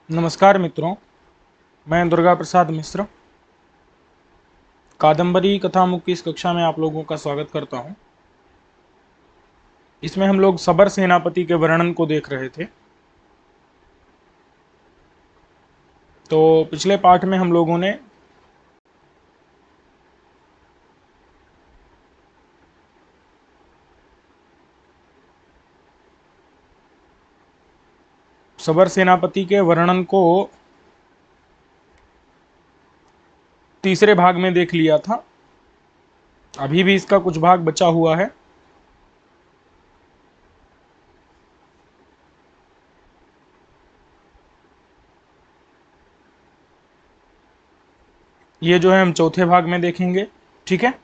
नमस्कार मित्रों, मैं दुर्गा प्रसाद मिश्र कादंबरी कथामुख की इस कक्षा में आप लोगों का स्वागत करता हूं। इसमें हम लोग सबर सेनापति के वर्णन को देख रहे थे। तो पिछले पाठ में हम लोगों ने सबर सेनापति के वर्णन को तीसरे भाग में देख लिया था। अभी भी इसका कुछ भाग बचा हुआ है। ये जो है हम चौथे भाग में देखेंगे। ठीक है,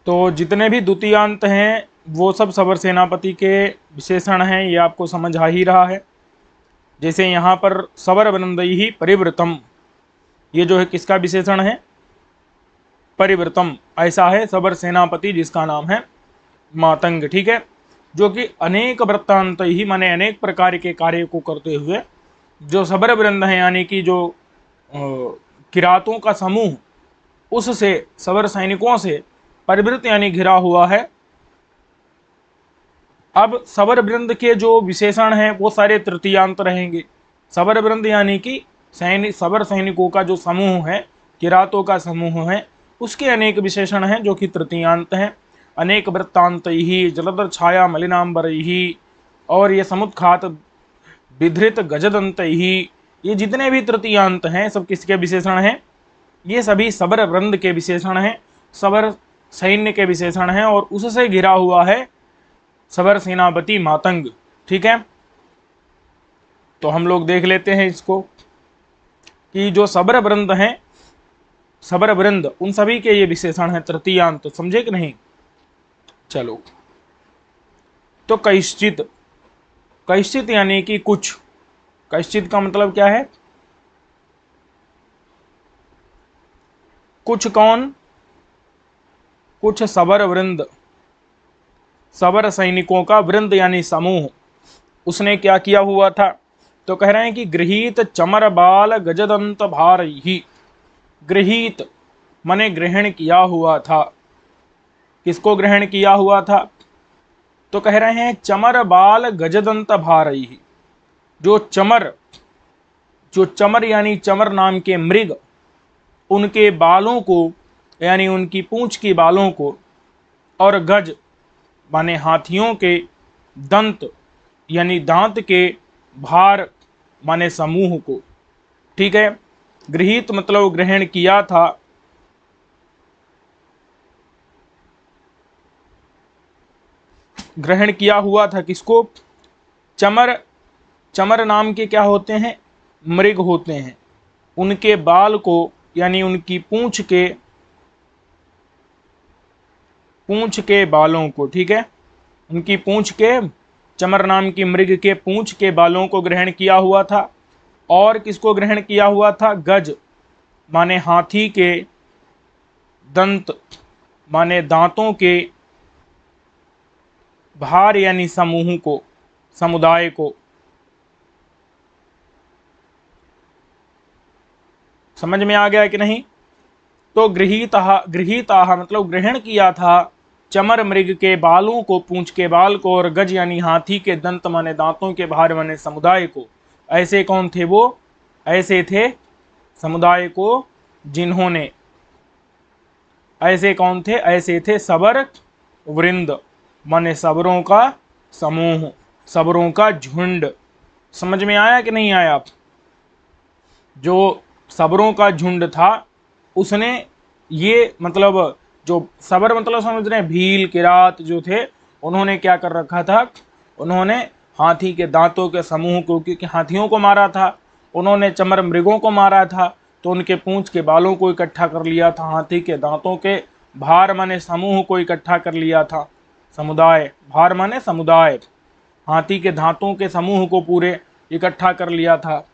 तो जितने भी द्वितीयांत हैं वो सब सबर सेनापति के विशेषण हैं, ये आपको समझ आ ही रहा है। जैसे यहाँ पर सबर वृंदई परिवृतम, ये जो है किसका विशेषण है? परिवृतम। ऐसा है सबर सेनापति जिसका नाम है मातंग। ठीक है, जो कि अनेक वृत्तांत ही माने अनेक प्रकार के कार्य को करते हुए जो सबर वृंद है यानी कि जो किरातों का समूह, उससे सबर सैनिकों से परिवृत यानी घिरा हुआ है। अब सबर वृंद के जो विशेषण हैं वो सारे तृतीयांत रहेंगे। सबर वृंद यानी कि सबर सैनिकों का जो समूह है, किरातों का समूह है, उसके अनेक विशेषण हैं जो कि तृतीयांत हैं। अनेक वृत्तांत ही जलधर छाया मलिनांबर ही, और ये समुत्खात विधृत गजदंत ही, ये जितने भी तृतीयांत हैं सब किसके विशेषण हैं? ये सभी सबर वृंद के विशेषण हैं, सबर सैन्य के विशेषण हैं, और उससे घिरा हुआ है सबर सेनापति मातंग। ठीक है, तो हम लोग देख लेते हैं इसको कि जो सबर वृंद हैं, सबर वृंद उन सभी के ये विशेषण हैं तृतीयांत। समझे कि नहीं? चलो, तो कैश्चित, कैश्चित यानी कि कुछ। कैश्चित का मतलब क्या है? कुछ कौन? कुछ सबर वृंद, सबर सैनिकों का वृंद यानी समूह, उसने क्या किया हुआ था? तो कह रहे हैं कि गृहीत चमर बाल गजदंत भार ही। गृहीत माने ग्रहण किया हुआ था। किसको ग्रहण किया हुआ था? तो कह रहे हैं चमर बाल गजदंत भार ही। जो चमर, जो चमर यानी चमर नाम के मृग, उनके बालों को यानी उनकी पूंछ की बालों को, और गज माने हाथियों के, दंत यानी दांत के, भार माने समूह को। ठीक है, गृहीत मतलब ग्रहण किया था। ग्रहण किया हुआ था किसको? चमर। चमर नाम के क्या होते हैं? मृग होते हैं। उनके बाल को यानी उनकी पूंछ के बालों को, ठीक है, उनकी पूंछ के, चमर नाम की मृग के पूंछ के बालों को ग्रहण किया हुआ था। और किसको ग्रहण किया हुआ था? गज माने हाथी के, दंत माने दांतों के, भार यानी समूह को, समुदाय को। समझ में आ गया कि नहीं? तो गृहीता, गृहीता मतलब ग्रहण किया था चमर मृग के बालों को, पूंछ के बाल को, और गज यानी हाथी के दंत माने दांतों के, भार माने समुदाय को। ऐसे कौन थे वो? ऐसे थे समुदाय को जिन्होंने, ऐसे कौन थे? ऐसे थे सबर वृंद माने सबरों का समूह, सबरों का झुंड। समझ में आया कि नहीं आया? जो सबरों का झुंड था उसने ये मतलब, जो सबर मतलब समझ रहे हैं, भील किरात जो थे, उन्होंने क्या कर रखा था? उन्होंने हाथी के दांतों के समूह को, क्योंकि हाथियों को मारा था, उन्होंने चमर मृगों को मारा था, तो उनके पूंछ के बालों को इकट्ठा कर लिया था, हाथी के दांतों के, भार माने समूह को इकट्ठा कर लिया था, समुदाय, भार माने समुदाय, हाथी के दांतों के समूह को पूरे इकट्ठा कर लिया था।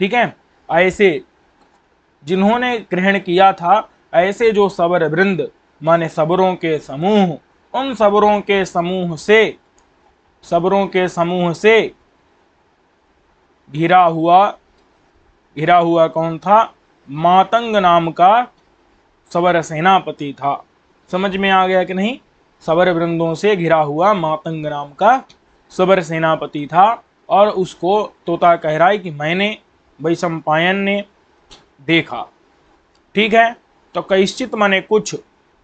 ठीक है, ऐसे जिन्होंने ग्रहण किया था, ऐसे जो सबर वृंद माने सबरों के समूह, उन सबरों के समूह से, सबरों के समूह से घिरा हुआ कौन था? मातंग नाम का सबर सेनापति था। समझ में आ गया कि नहीं? सबर वृंदों से घिरा हुआ मातंग नाम का सबर सेनापति था, और उसको तोता कह रहा है कि मैंने वैशंपायन ने देखा। ठीक है, तो कैश्चित माने कुछ,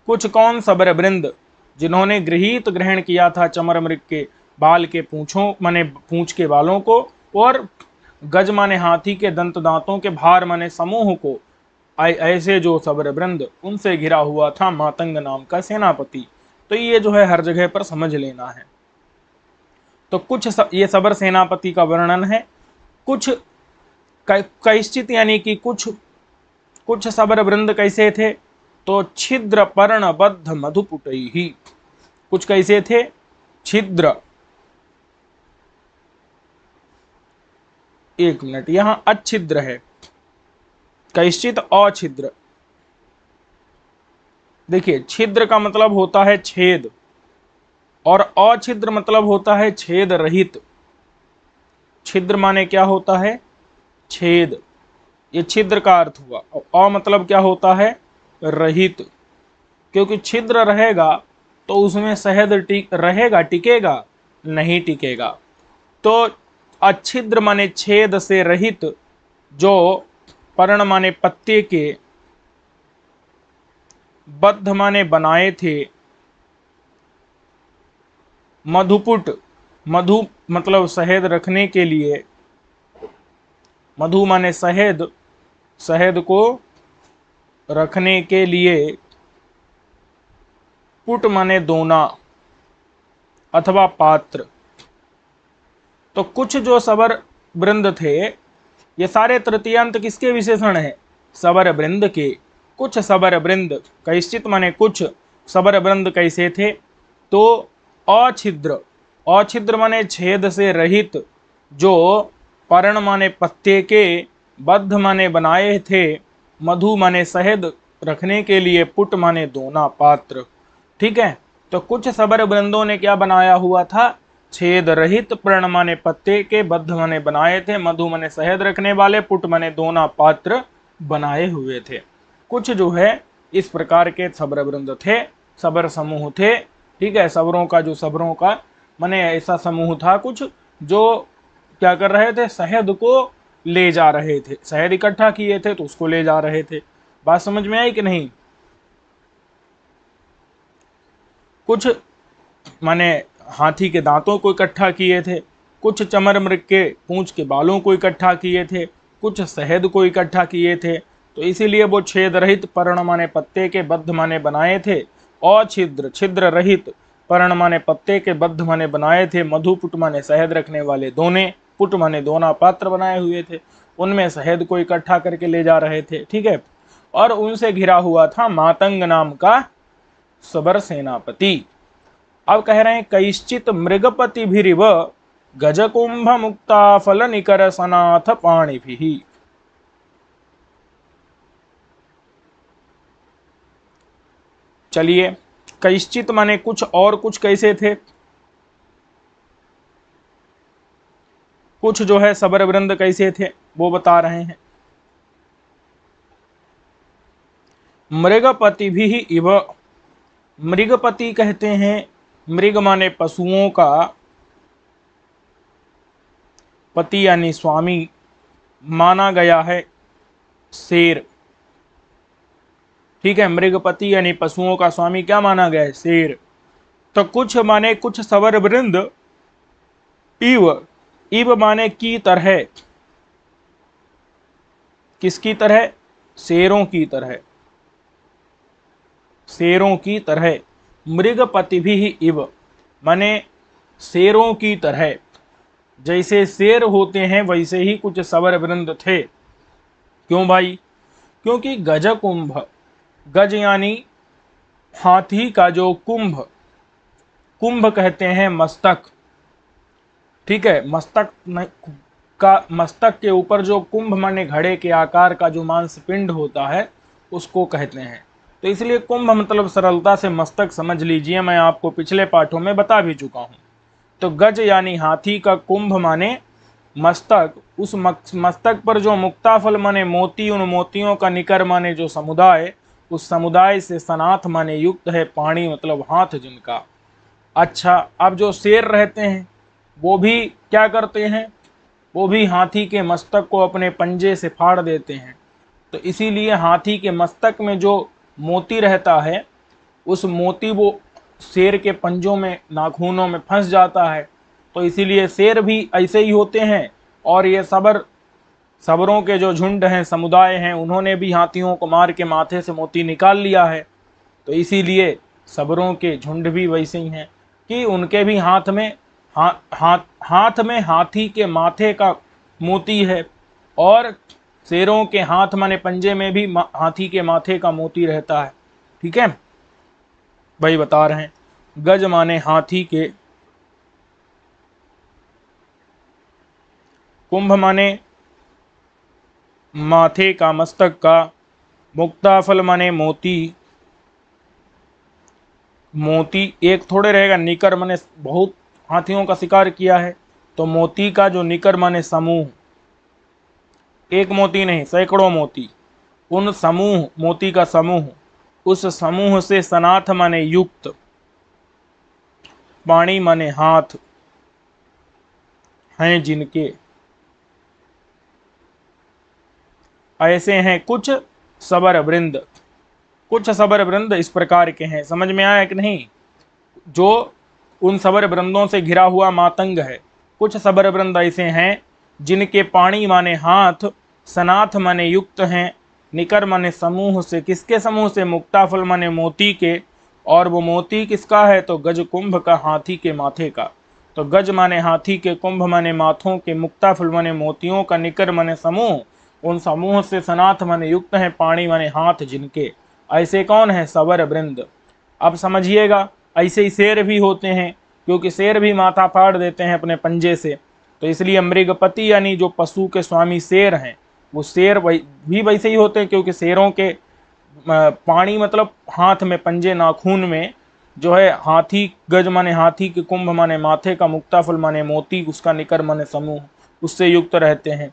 कुछ कौन? सबर वृंद, जिन्होंने गृहीत ग्रहण किया था चमर मृग के बाल के पूंछों माने पूंछ के बालों को, और गज माने हाथी के दंत दांतों के भार माने समूह को, ऐसे जो सबर वृंद उनसे घिरा हुआ था मातंग नाम का सेनापति। तो ये जो है हर जगह पर समझ लेना है। तो कुछ ये सबर सेनापति का वर्णन है। कुछ कैश्चित यानी कि कुछ, कुछ सबर वृंद कैसे थे? तो छिद्र पर्णबद्ध मधुपुटैहि। कुछ कैसे थे? छिद्र, एक मिनट, यहां अच्छिद्र है, कैश्चित अछिद्र। देखिए, छिद्र का मतलब होता है छेद, और अछिद्र मतलब होता है छेद रहित। छिद्र माने क्या होता है? छेद, ये छिद्र का अर्थ हुआ। और अ मतलब क्या होता है? रहित। क्योंकि छिद्र रहेगा तो उसमें शहद रहेगा, टिकेगा? नहीं टिकेगा। तो अच्छिद्र माने छेद से रहित, जो पर्ण माने पत्ते के, बद्ध माने बनाए थे, मधुपुट, मधु मतलब शहद रखने के लिए, मधु माने शहद, शहद को रखने के लिए, पुट माने दोना अथवा पात्र। तो कुछ जो सबर वृंद थे, ये सारे तृतीयांत किसके विशेषण है? सबर वृंद के। कुछ सबर वृंद, कैश्चित माने कुछ, सबर वृंद कैसे थे? तो अछिद्र, अछिद्र माने छेद से रहित, जो पर्ण माने पत्ते के, बद्ध माने बनाए थे, मधु माने शहद रखने के लिए, पुट माने दोना पात्र। ठीक है, तो कुछ सबर वृंदों ने क्या बनाया हुआ था? छेद रहित, पर्ण माने पत्ते के, बद्ध माने बनाए थे, मधु माने शहद रखने वाले, पुट माने दोना पात्र बनाए हुए थे। कुछ जो है इस प्रकार के सबर वृंद थे, सबर समूह थे। ठीक है, सबरों का, जो सबरों का माने ऐसा समूह था कुछ, जो क्या कर रहे थे? शहद को ले जा रहे थे, शहद इकट्ठा किए थे तो उसको ले जा रहे थे। बात समझ में आई कि नहीं? कुछ माने हाथी के दांतों को इकट्ठा किए थे, कुछ चमर मृग के पूंछ के बालों को इकट्ठा किए थे, कुछ शहद को इकट्ठा किए थे। तो इसीलिए वो छेद रहित, पर्ण माने पत्ते के, बद्ध माने बनाए थे, और छिद्र, छिद्र रहित, पर्ण माने पत्ते के, बद्ध माने बनाए थे, मधु पुट माने शहद रखने वाले दोने, पुट माने दोना पात्र बनाए हुए थे, उनमें शहद को इकट्ठा करके ले जा रहे थे। ठीक है, और उनसे घिरा हुआ था मातंग नाम का सबर सेनापति। अब कह रहे हैं कैश्चित मृगपति भिरिव गजकुंभ मुक्ता फल निकर सनाथ पाणी भी। चलिए, कैश्चित माने कुछ, और कुछ कैसे थे? कुछ जो है सबर वृंद कैसे थे वो बता रहे हैं। मृगपति भी इव, मृगपति कहते हैं, मृग माने पशुओं का, पति यानी स्वामी, माना गया है शेर। ठीक है, मृगपति यानी पशुओं का स्वामी क्या माना गया है? शेर। तो कुछ माने कुछ सवर वृंद, इव, इव माने की तरह, किसकी तरह? शेरों की तरह, शेरों की तरह। मृगपति भी इव माने शेरों की तरह, जैसे शेर होते हैं वैसे ही कुछ सवर वृंद थे। क्यों भाई? क्योंकि गज कुंभ, गज यानी हाथी का जो कुंभ, कुंभ कहते हैं मस्तक। ठीक है, मस्तक का, मस्तक के ऊपर जो कुंभ माने घड़े के आकार का जो मांसपिंड होता है उसको कहते हैं। तो इसलिए कुंभ मतलब सरलता से मस्तक समझ लीजिए, मैं आपको पिछले पाठों में बता भी चुका हूं। तो गज यानी हाथी का, कुंभ माने मस्तक, उस मस्तक पर जो मुक्ताफल माने मोती, उन मोतियों का निकर माने जो समुदाय, उस समुदाय से सनाथ माने युक्त है पाणी मतलब हाथ जिनका। अच्छा, अब जो शेर रहते हैं वो भी क्या करते हैं, वो भी हाथी के मस्तक को अपने पंजे से फाड़ देते हैं। तो इसीलिए हाथी के मस्तक में जो मोती रहता है, उस मोती वो शेर के पंजों में, नाखूनों में फंस जाता है। तो इसीलिए शेर भी ऐसे ही होते हैं। और ये सबरों के जो झुंड हैं, समुदाय हैं, उन्होंने भी हाथियों को मार के माथे से मोती निकाल लिया है। तो इसीलिए सबरों के झुंड भी वैसे ही हैं कि उनके भी हाथ में हाथ में हाथी के माथे का मोती है, और शेरों के हाथ माने पंजे में भी हाथी के माथे का मोती रहता है। ठीक है भाई, बता रहे हैं। गज माने हाथी के, कुंभ माने माथे का, मस्तक का, मुक्ताफल माने मोती, मोती एक थोड़े रहेगा, निकर माने बहुत हाथियों का शिकार किया है, तो मोती का जो निकर माने समूह, एक मोती नहीं सैकड़ों मोती, उन समूह, मोती का समूह, उस समूह से सनाथ माने युक्त, पाणी माने हाथ, हैं जिनके, ऐसे हैं कुछ सबर वृंद। कुछ सबर वृंद इस प्रकार के हैं, समझ में आया कि नहीं। जो उन सबर वृंदों से घिरा हुआ मातंग है, कुछ सबर वृंद ऐसे हैं जिनके पाणी माने हाथ, सनाथ माने युक्त हैं, निकर माने समूह से, किसके समूह से, मुक्ताफल माने मोती के। और वो मोती किसका है, तो गज कुंभ का, हाथी के माथे का। तो गज माने हाथी के, कुंभ माने माथों के, मुक्ताफल माने मोतियों का, निकर माने समूह, उन समूह से सनाथ माने युक्त हैं, पाणी माने हाथ जिनके। ऐसे कौन है, सबर वृंद। अब समझिएगा, ऐसे ही शेर भी होते हैं, क्योंकि शेर भी माथा फाड़ देते हैं अपने पंजे से। तो इसलिए मृगपति यानी जो पशु के स्वामी शेर हैं, वो शेर भी वैसे ही होते हैं, क्योंकि शेरों के पाणी मतलब हाथ में, पंजे, नाखून में जो है, हाथी, गज माने हाथी के, कुंभ माने माथे का, मुक्ताफल माने मोती, उसका निकर माने समूह, उससे युक्त रहते हैं।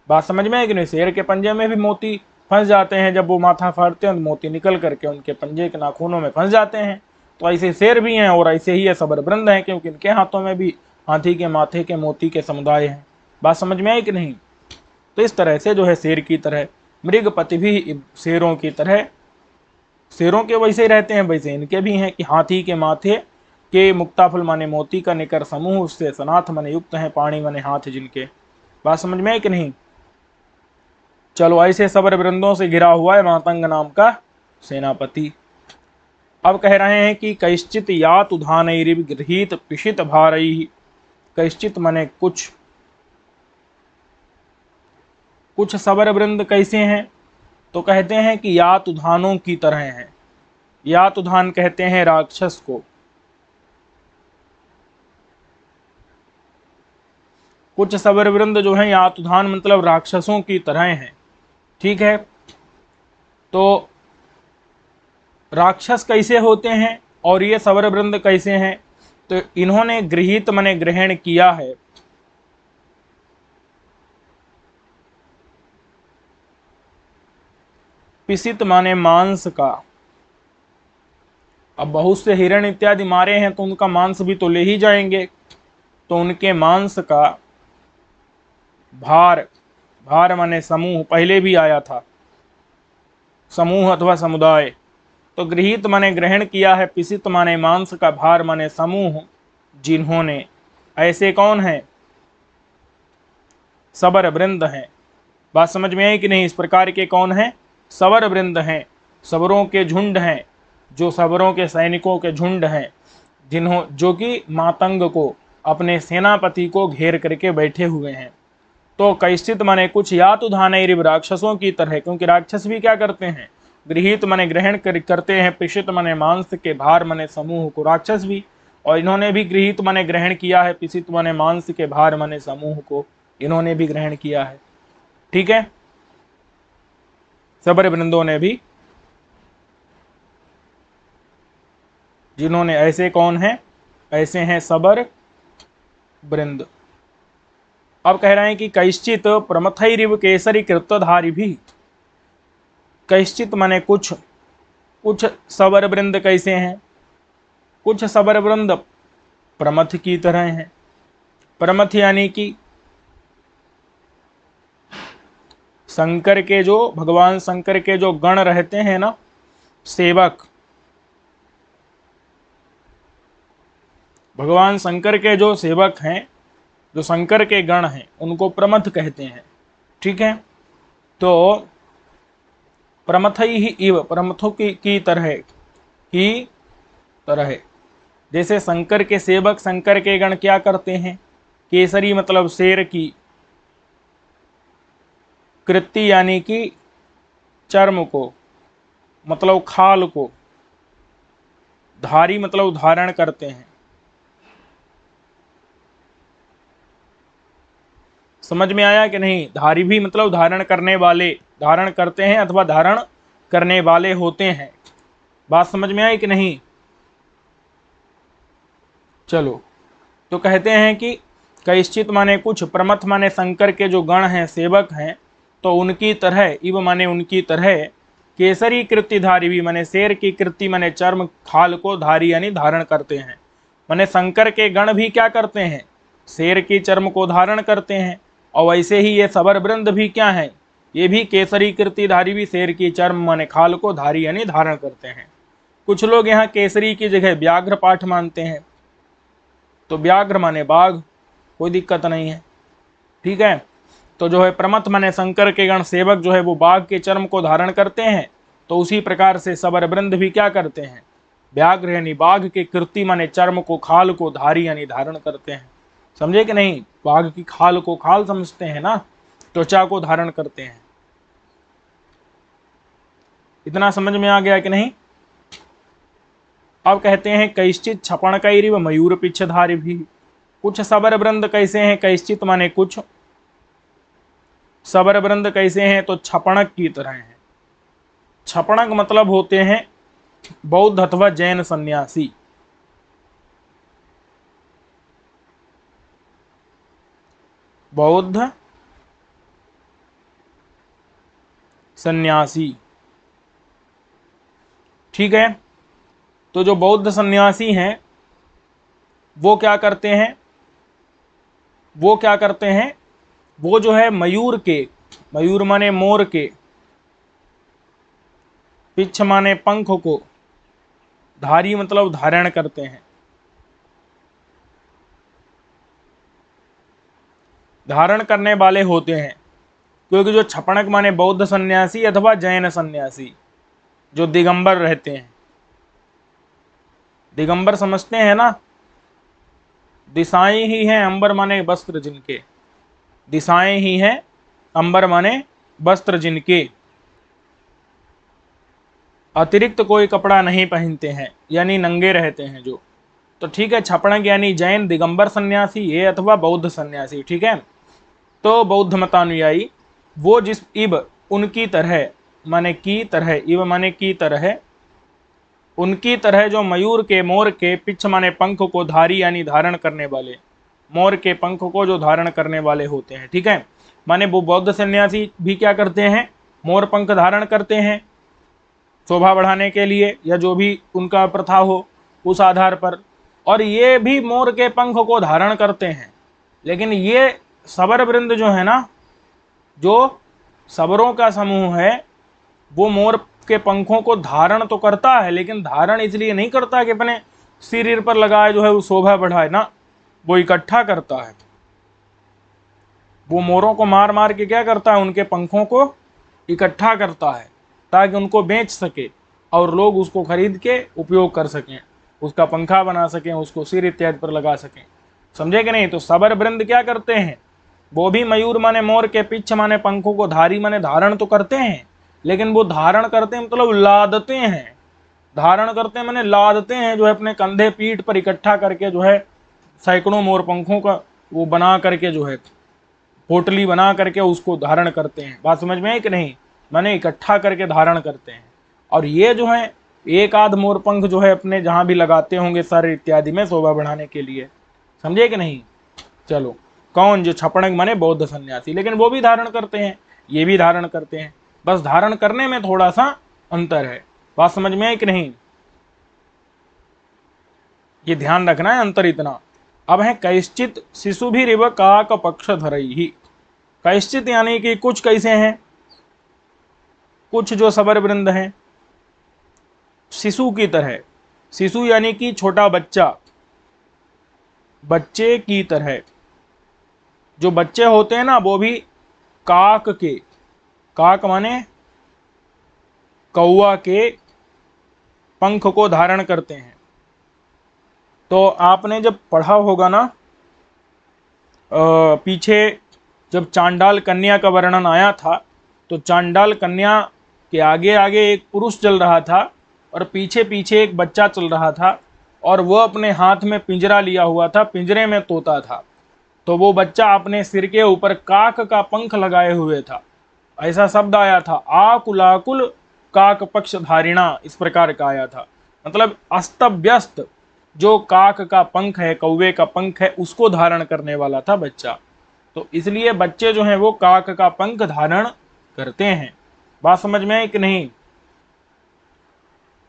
बात समझ में है कि नहीं। शेर के पंजे में भी मोती फंस जाते हैं, जब वो माथा फाड़ते हैं तो मोती निकल करके उनके पंजे के नाखूनों में फंस जाते हैं। तो ऐसे शेर भी हैं, और ऐसे ही ये सबरबृंद हैं, क्योंकि इनके हाथों में भी हाथी के माथे के मोती के समुदाय हैं। बात समझ में आई कि नहीं। तो इस तरह से जो है, शेर की तरह मृगपति भी शेरों की तरह, शेरों के वैसे ही रहते हैं, वैसे इनके भी हैं कि हाथी के माथे के, मुक्ताफल माने मोती का, निकर समूह, उससे सनाथ माने युक्त हैं, पाणी माने हाथ जिनके। बात समझ में है कि नहीं। चलो, ऐसे सबर वृंदों से घिरा हुआ है मातंग नाम का सेनापति। अब कह रहे हैं कि कैश्चित यात उधानैरिव गृहीत पिशित भारैः। कैश्चित माने कुछ, कुछ सबर वृंद कैसे हैं, तो कहते हैं कि यात उधानों की तरह हैं। यात उधान कहते हैं राक्षस को। कुछ सबर वृंद जो है यात उधान मतलब राक्षसों की तरह हैं। ठीक है, तो राक्षस कैसे होते हैं और ये सबर वृंद कैसे हैं, तो इन्होंने गृहीत माने ग्रहण किया है, पिसित माने मांस का। अब बहुत से हिरण इत्यादि मारे हैं, तो उनका मांस भी तो ले ही जाएंगे। तो उनके मांस का, भार, भार माने समूह, पहले भी आया था, समूह अथवा समुदाय। तो गृहीत माने ग्रहण किया है, पिसित माने मांस का, भार माने समूह, जिन्होंने, ऐसे कौन है, सबर वृंद हैं। बात समझ में आई कि नहीं। इस प्रकार के कौन है, सबर वृंद हैं, सबरों के झुंड हैं, जो सबरों के सैनिकों के झुंड हैं, जिन्हों जो कि मातंग को, अपने सेनापति को घेर करके बैठे हुए हैं। तो कैश्चित माने कुछ, यात उधानैरिव राक्षसों की तरह, क्योंकि राक्षस भी क्या करते हैं, गृहीत माने ग्रहण करते हैं, पिशित माने मांस के, भार माने समूह को, राक्षस भी। और इन्होंने भी गृहीत माने ग्रहण किया है, पिशित माने मांस के, भार माने समूह को, इन्होंने भी ग्रहण किया है। ठीक है, सबर वृंदों ने भी, जिन्होंने, ऐसे कौन है, ऐसे हैं सबर वृंद। अब कह रहे हैं कि कैश्चित प्रमथैरिव केसरी कृतधारी भी, कैश्चित माने कुछ, कुछ सबर वृंद कैसे हैं, कुछ सबर वृंद प्रमथ की तरह हैं। प्रमथ यानी कि शंकर के जो, भगवान शंकर के जो गण रहते हैं ना, सेवक, भगवान शंकर के जो सेवक हैं, जो शंकर के गण हैं, उनको प्रमथ कहते हैं। ठीक है, तो प्रमथ ही इव, प्रमथों की तरह जैसे शंकर के सेवक, शंकर के गण क्या करते हैं, केसरी मतलब शेर की, कृति यानी कि चर्म को, मतलब खाल को, धारी मतलब धारण करते हैं। समझ में आया कि नहीं? धारी भी मतलब धारण करने वाले, धारण करते हैं अथवा धारण करने वाले होते हैं। बात समझ में आई कि नहीं? चलो, तो कहते हैं कि कैश्चित माने कुछ, प्रमथ माने शंकर के जो गण हैं, सेवक हैं, तो उनकी तरह, इव माने उनकी तरह, केसरी कृतिधारी भी माने शेर की कृति माने चर्म खाल को धारी यानी धारण करते हैं। माने शंकर के गण भी क्या करते हैं, शेर की चर्म को धारण करते हैं, और वैसे ही ये सबर वृंद भी क्या है, ये भी केसरी कृतिधारी भी शेर की चर्म माने खाल को धारी यानी धारण करते हैं। कुछ लोग यहाँ केसरी की जगह व्याघ्र पाठ मानते हैं, तो व्याघ्र माने बाघ, कोई दिक्कत नहीं है। ठीक है, तो जो है प्रमथ माने शंकर के गण सेवक जो है वो बाघ के चर्म को धारण करते हैं, तो उसी प्रकार से सबर वृंद भी क्या करते हैं, व्याघ्र यानी बाघ के कृति माने चर्म को, खाल को धारी यानी धारण करते हैं। समझे कि नहीं? बाघ की खाल को खाल समझते हैं ना, त्वचा को धारण करते हैं। इतना समझ में आ गया कि नहीं? अब कहते हैं कैश्चित छपण कैरिव मयूर पिच्छधारी भी, कुछ सबर वृंद कैसे हैं, कैश्चित माने कुछ, सबर वृंद कैसे हैं, तो छपणक की तरह हैं। छपणक मतलब होते हैं बौद्ध अथवा जैन सन्यासी। बौद्ध सन्यासी, ठीक है। तो जो बौद्ध सन्यासी हैं वो क्या करते हैं, वो क्या करते हैं, वो जो है मयूर के, मयूर माने मोर के, पिच्छ माने पंख को, धारी मतलब धारण करते हैं। धारण करने वाले होते हैं, क्योंकि जो छपणक माने बौद्ध सन्यासी अथवा जैन सन्यासी जो दिगंबर रहते हैं, दिगंबर समझते हैं ना, दिशाएं ही हैं अंबर माने वस्त्र जिनके, दिशाएं ही हैं अंबर माने वस्त्र जिनके, अतिरिक्त कोई कपड़ा नहीं पहनते हैं, यानी नंगे रहते हैं जो। तो ठीक है, छपणक यानी जैन दिगंबर सन्यासी ये अथवा बौद्ध सन्यासी। ठीक है, तो बौद्ध मतानुयायी वो जिस इब उनकी तरह माने की तरह, इव माने की तरह, उनकी तरह जो मयूर के, मोर के, पिच्छ माने पंख को, धारी यानी धारण करने वाले, मोर के पंख को जो धारण करने वाले होते हैं। ठीक है, माने वो बौद्ध सन्यासी भी क्या करते हैं, मोर पंख धारण करते हैं शोभा बढ़ाने के लिए, या जो भी उनका प्रथा हो उस आधार पर, और ये भी मोर के पंख को धारण करते हैं। लेकिन ये सबर वृंद जो है ना, जो सबरों का समूह है, वो मोर के पंखों को धारण तो करता है, लेकिन धारण इसलिए नहीं करता कि अपने शरीर पर लगाए जो है वो शोभा बढ़ाए ना, वो इकट्ठा करता है। वो मोरों को मार मार के क्या करता है, उनके पंखों को इकट्ठा करता है ताकि उनको बेच सके और लोग उसको खरीद के उपयोग कर सकें, उसका पंखा बना सकें, उसको सिर इत्यादि पर लगा सकें। समझे कि नहीं? तो सबर वृंद क्या करते हैं, वो भी मयूर माने मोर के, पिच्छ माने पंखों को, धारी माने धारण तो करते हैं, लेकिन वो धारण करते हैं मतलब लादते हैं, धारण करते हैं माने लादते हैं, जो है अपने कंधे पीठ पर इकट्ठा करके जो है सैकड़ों मोर पंखों का वो बना करके जो है पोटली बना करके उसको धारण करते हैं। बात समझ में है कि नहीं? माने इकट्ठा करके धारण करते हैं। और ये जो है एक आध मोर पंख जो है अपने जहां भी लगाते होंगे सर इत्यादि में शोभा बढ़ाने के लिए। समझे कि नहीं? चलो, कौन? जो छपणक माने बौद्ध सन्यासी, लेकिन वो भी धारण करते हैं, ये भी धारण करते हैं, बस धारण करने में थोड़ा सा अंतर है। बात समझ में आई कि नहीं? ये ध्यान रखना है, अंतर इतना। अब है कैश्चित शिशु भी रिव काक पक्ष धरई। कैश्चित यानी कि कुछ कैसे हैं, कुछ जो सबर वृंद हैं शिशु की तरह, शिशु यानी कि छोटा बच्चा, बच्चे की तरह। जो बच्चे होते हैं ना वो भी काक के, काक माने कौवा के पंख को धारण करते हैं। तो आपने जब पढ़ा होगा ना पीछे जब चांडाल कन्या का वर्णन आया था, तो चांडाल कन्या के आगे आगे एक पुरुष चल रहा था और पीछे पीछे एक बच्चा चल रहा था, और वह अपने हाथ में पिंजरा लिया हुआ था, पिंजरे में तोता था। तो वो बच्चा अपने सिर के ऊपर काक का पंख लगाए हुए था। ऐसा शब्द आया था, आकुलाकुल काक पक्ष धारिणा, इस प्रकार का आया था। मतलब अस्त व्यस्त जो काक का पंख है, कौवे का पंख है, उसको धारण करने वाला था बच्चा। तो इसलिए बच्चे जो हैं वो काक का पंख धारण करते हैं। बात समझ में है कि नहीं?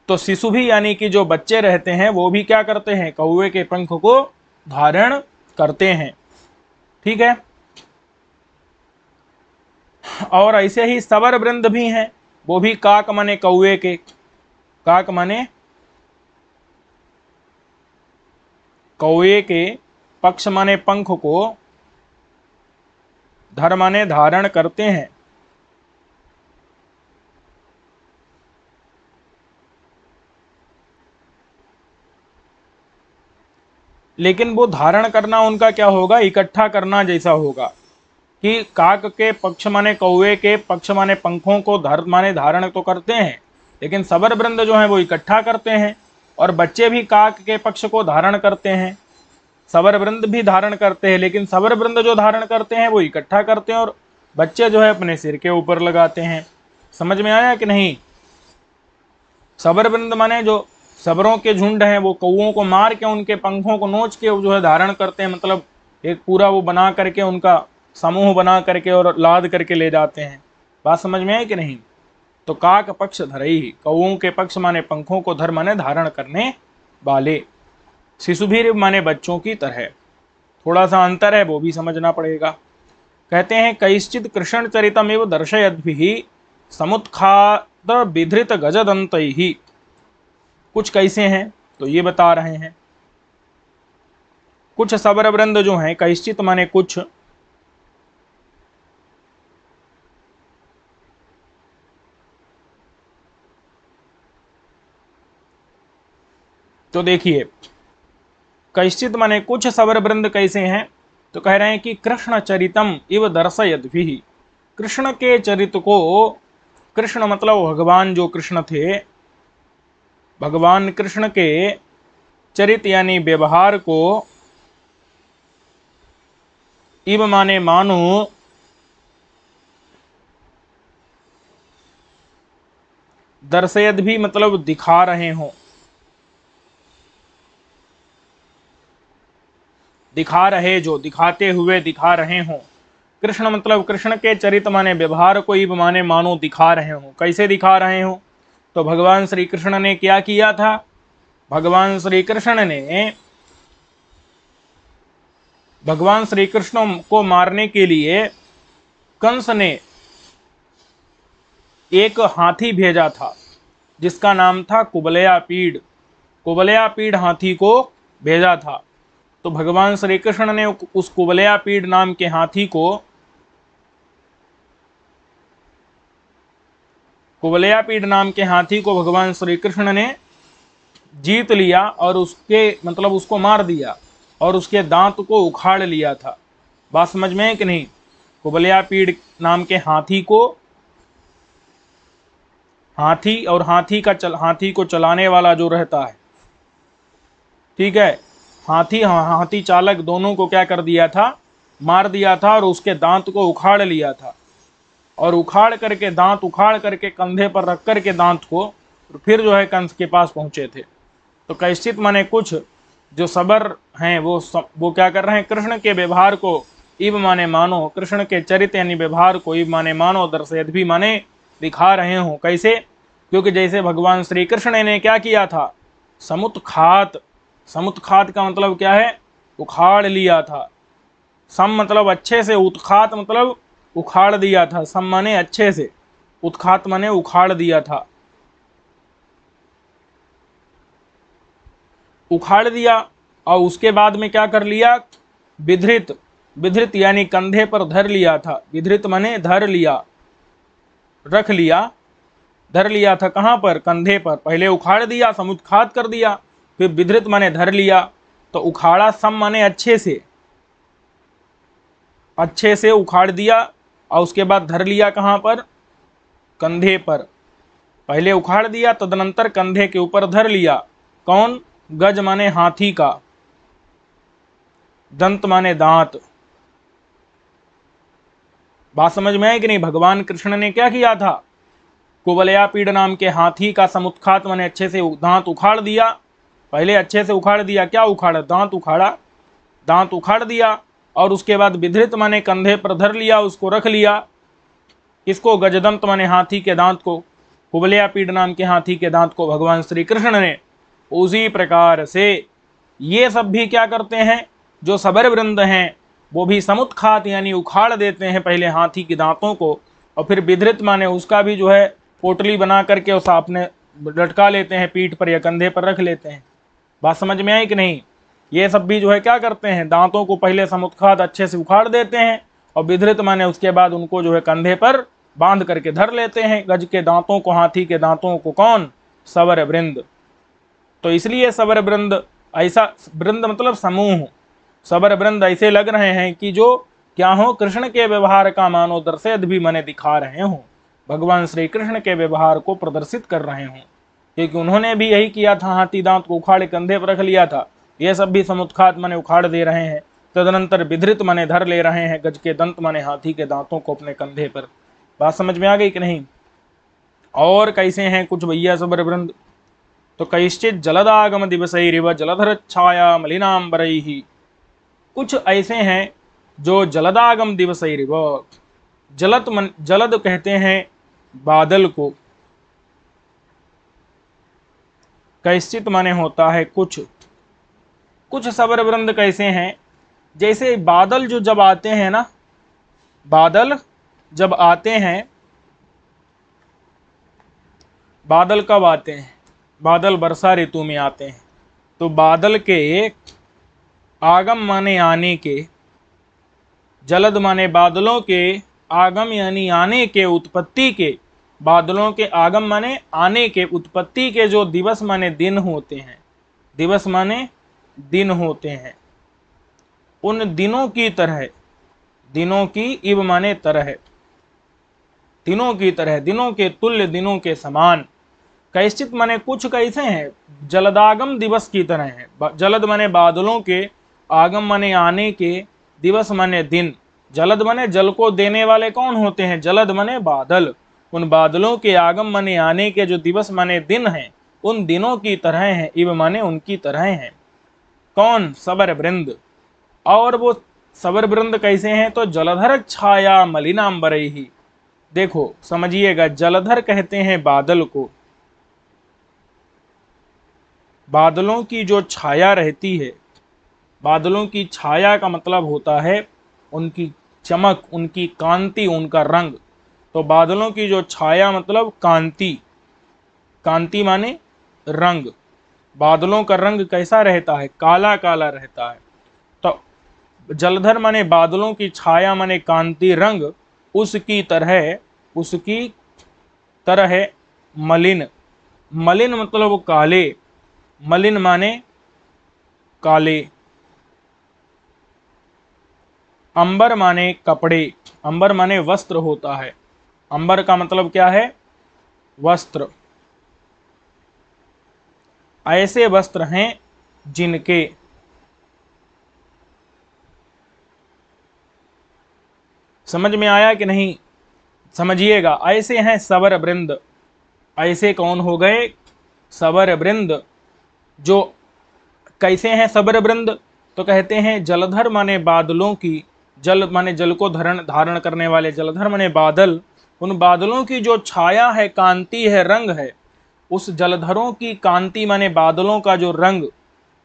तो शिशु भी यानी कि जो बच्चे रहते हैं वो भी क्या करते हैं? कौवे के पंख को धारण करते हैं। ठीक है। और ऐसे ही सबर वृंद भी हैं, वो भी काक माने कौवे के, काक माने कौवे के, पक्ष माने पंख को, धर माने धारण करते हैं। लेकिन वो धारण करना उनका क्या होगा? इकट्ठा करना जैसा होगा कि काक के पक्ष माने कौवे के पक्ष माने पंखों को धर माने धारण तो करते हैं, लेकिन सबर वृंद जो है वो इकट्ठा करते हैं। और बच्चे भी काक के पक्ष को धारण करते हैं, सबर वृंद भी धारण करते हैं, लेकिन सबर वृंद जो धारण करते हैं वो इकट्ठा करते हैं और बच्चे जो है अपने सिर के ऊपर लगाते हैं। समझ में आया कि नहीं? सबर वृंद माने जो सबरों के झुंड हैं, वो कौओं को मार के उनके पंखों को नोच के जो है धारण करते हैं, मतलब एक पूरा वो बना करके उनका समूह बना करके और लाद करके ले जाते हैं। बात समझ में आई कि नहीं? तो काक पक्ष धरई, कौओं के पक्ष माने पंखों को, धर माने धारण करने वाले, शिशु भी माने बच्चों की तरह। थोड़ा सा अंतर है, वो भी समझना पड़ेगा। कहते हैं कैश्चित कृष्ण चरितमेव दर्शयद्भिः समुत्खात विधृत गजदन्तैः। कुछ कैसे हैं तो ये बता रहे हैं। कुछ सबर वृंद जो हैं, कैश्चित माने कुछ, तो देखिए कैश्चित माने कुछ सबर वृंद कैसे हैं, तो कह रहे हैं कि कृष्ण चरितम इव दर्शयद्भिः, कृष्ण के चरित्र को, कृष्ण मतलब भगवान जो कृष्ण थे, भगवान कृष्ण के चरित यानी व्यवहार को, इव माने मानो, दर्शयद भी मतलब दिखा रहे हो, दिखा रहे, जो दिखाते हुए, दिखा रहे हो। कृष्ण मतलब कृष्ण के चरित माने व्यवहार को, इव माने मानो दिखा रहे हो। कैसे दिखा रहे हो? तो भगवान श्री कृष्ण ने क्या किया था? भगवान श्री कृष्ण ने, भगवान श्री कृष्ण को मारने के लिए कंस ने एक हाथी भेजा था जिसका नाम था कुबलयापीड। कुबलयापीड हाथी को भेजा था। तो भगवान श्री कृष्ण ने उस कुबलयापीड नाम के हाथी को, कुबलयापीड नाम के हाथी को भगवान श्री कृष्ण ने जीत लिया और उसके मतलब उसको मार दिया और उसके दांत को उखाड़ लिया था। बात समझ में है कि नहीं? कुबलयापीड नाम के हाथी को, हाथी और हाथी को चलाने वाला जो रहता है, ठीक है, हाथी चालक दोनों को क्या कर दिया था? मार दिया था और उसके दांत को उखाड़ लिया था। और दांत उखाड़ करके कंधे पर रख करके दांत को फिर जो है कंस के पास पहुंचे थे। तो कैश्चित माने कुछ जो सबर हैं वो क्या कर रहे हैं? कृष्ण के व्यवहार को इव माने मानो, कृष्ण के चरित्र यानी व्यवहार को इव माने मानो, दर्शयत भी माने दिखा रहे हो। कैसे? क्योंकि जैसे भगवान श्री कृष्ण ने क्या किया था, समुत्खात। समुत्खात का मतलब क्या है? उखाड़ लिया था। सम मतलब अच्छे से, उत्खात मतलब उखाड़ दिया था। सम माने अच्छे से, उत्खात माने उखाड़ दिया था। उखाड़ दिया और उसके बाद में क्या कर लिया? विधृत। विधृत यानी कंधे पर धर लिया था। विधृत माने धर लिया, रख लिया, धर लिया था। कहां पर? कंधे पर। पहले उखाड़ दिया, समुत्खात कर दिया, फिर विधृत माने धर लिया। तो उखाड़ा सम माने अच्छे से, अच्छे से उखाड़ दिया और उसके बाद धर लिया। कहां पर? कंधे पर। पहले उखाड़ दिया, तदनंतर कंधे के ऊपर धर लिया। कौन? गज माने हाथी का, दंत माने दांत। बात समझ में आई कि नहीं? भगवान कृष्ण ने क्या किया था? कुवलयापीड नाम के हाथी का समुत्खात माने अच्छे से दांत उखाड़ दिया। पहले अच्छे से उखाड़ दिया। क्या उखाड़ा? दांत उखाड़ा। दांत उखाड़ दिया और उसके बाद विधृत माने कंधे पर धर लिया, उसको रख लिया। इसको गजदंत माने हाथी के दांत को, कुवलयापीड नाम के हाथी के दांत को भगवान श्री कृष्ण ने। उसी प्रकार से ये सब भी क्या करते हैं? जो सबर वृंद हैं वो भी समुत्खात यानी उखाड़ देते हैं पहले हाथी के दांतों को, और फिर विधृत माने उसका भी जो है पोटली बना करके उस आपने लटका लेते हैं, पीठ पर या कंधे पर रख लेते हैं। बात समझ में आई कि नहीं? ये सब भी जो है क्या करते हैं? दांतों को पहले समुत्खात अच्छे से उखाड़ देते हैं और विधृत माने उसके बाद उनको जो है कंधे पर बांध करके धर लेते हैं, गज के दांतों को, हाथी के दांतों को। कौन? सवर वृंद। तो इसलिए सबर वृंद, ऐसा वृंद मतलब समूह, सबर वृंद ऐसे लग रहे हैं कि जो क्या हो? कृष्ण के व्यवहार का मानो दर्शयत भी मने दिखा रहे हो, भगवान श्री कृष्ण के व्यवहार को प्रदर्शित कर रहे हो। क्योंकि उन्होंने भी यही किया था, हाथी दांत को उखाड़ कंधे पर रख लिया था। ये सब भी समुत्खात मने उखाड़ दे रहे हैं, तदनंतर विधृत मने धर ले रहे हैं, गज के दंत मने हाथी के दांतों को अपने कंधे पर। बात समझ में आ गई कि नहीं? और कैसे हैं कुछ भैया सबर वृंद? तो कैश्चित जलदागम दिवसैरिव जलधर छाया मलिनांबरैहि। कुछ ऐसे हैं जो जलदागम दिवसैरिव, जलद कहते हैं बादल को। कैश्चित माने होता है कुछ। कुछ सबर वृंद कैसे हैं? जैसे बादल जो जब आते हैं ना, बादल जब आते हैं, बादल कब आते हैं? बादल वर्षा ऋतु में आते हैं। तो बादल के आगम माने आने के, जलद माने बादलों के आगम यानी आने के, उत्पत्ति के, बादलों के आगम माने आने के, उत्पत्ति के जो दिवस माने दिन होते हैं, दिवस माने दिन होते हैं, उन दिनों की तरह, दिनों की इव माने तरह, दिनों की तरह, दिनों के तुल्य, दिनों के समान। कैश्चित माने कुछ कैसे हैं? जलदागम दिवस की तरह है। जलद माने बादलों के, आगम माने आने के, दिवस माने दिन। जलद माने जल को देने वाले कौन होते हैं? जलद माने बादल। उन बादलों के आगम माने आने के जो दिवस माने दिन हैं, उन दिनों की तरह हैं, इव माने उनकी तरह हैं। कौन? सबर वृंद। और वो सबर वृंद कैसे हैं? तो जलधर छाया मलिनांबरैहि। देखो समझिएगा, जलधर कहते हैं बादल को। बादलों की जो छाया रहती है, बादलों की छाया का मतलब होता है उनकी चमक, उनकी कांति, उनका रंग। तो बादलों की जो छाया मतलब कांति, कांति माने रंग। बादलों का रंग कैसा रहता है? काला काला रहता है। तो जलधर माने बादलों की छाया माने कांति, रंग, उसकी तरह, उसकी तरह मलिन। मलिन मतलब काले, मलिन माने काले। अंबर माने कपड़े, अंबर माने वस्त्र होता है। अंबर का मतलब क्या है? वस्त्र। ऐसे वस्त्र हैं जिनके, समझ में आया कि नहीं? समझिएगा, ऐसे हैं सवर वृंद। ऐसे कौन हो गए? सवर वृंद। जो कैसे हैं सबर वृंद? तो कहते हैं जलधर माने बादलों की जल माने जल को धारण धारण करने वाले, जलधर माने बादल, उन बादलों की जो छाया है, कांति है, रंग है, उस जलधरों की कांति माने बादलों का जो रंग,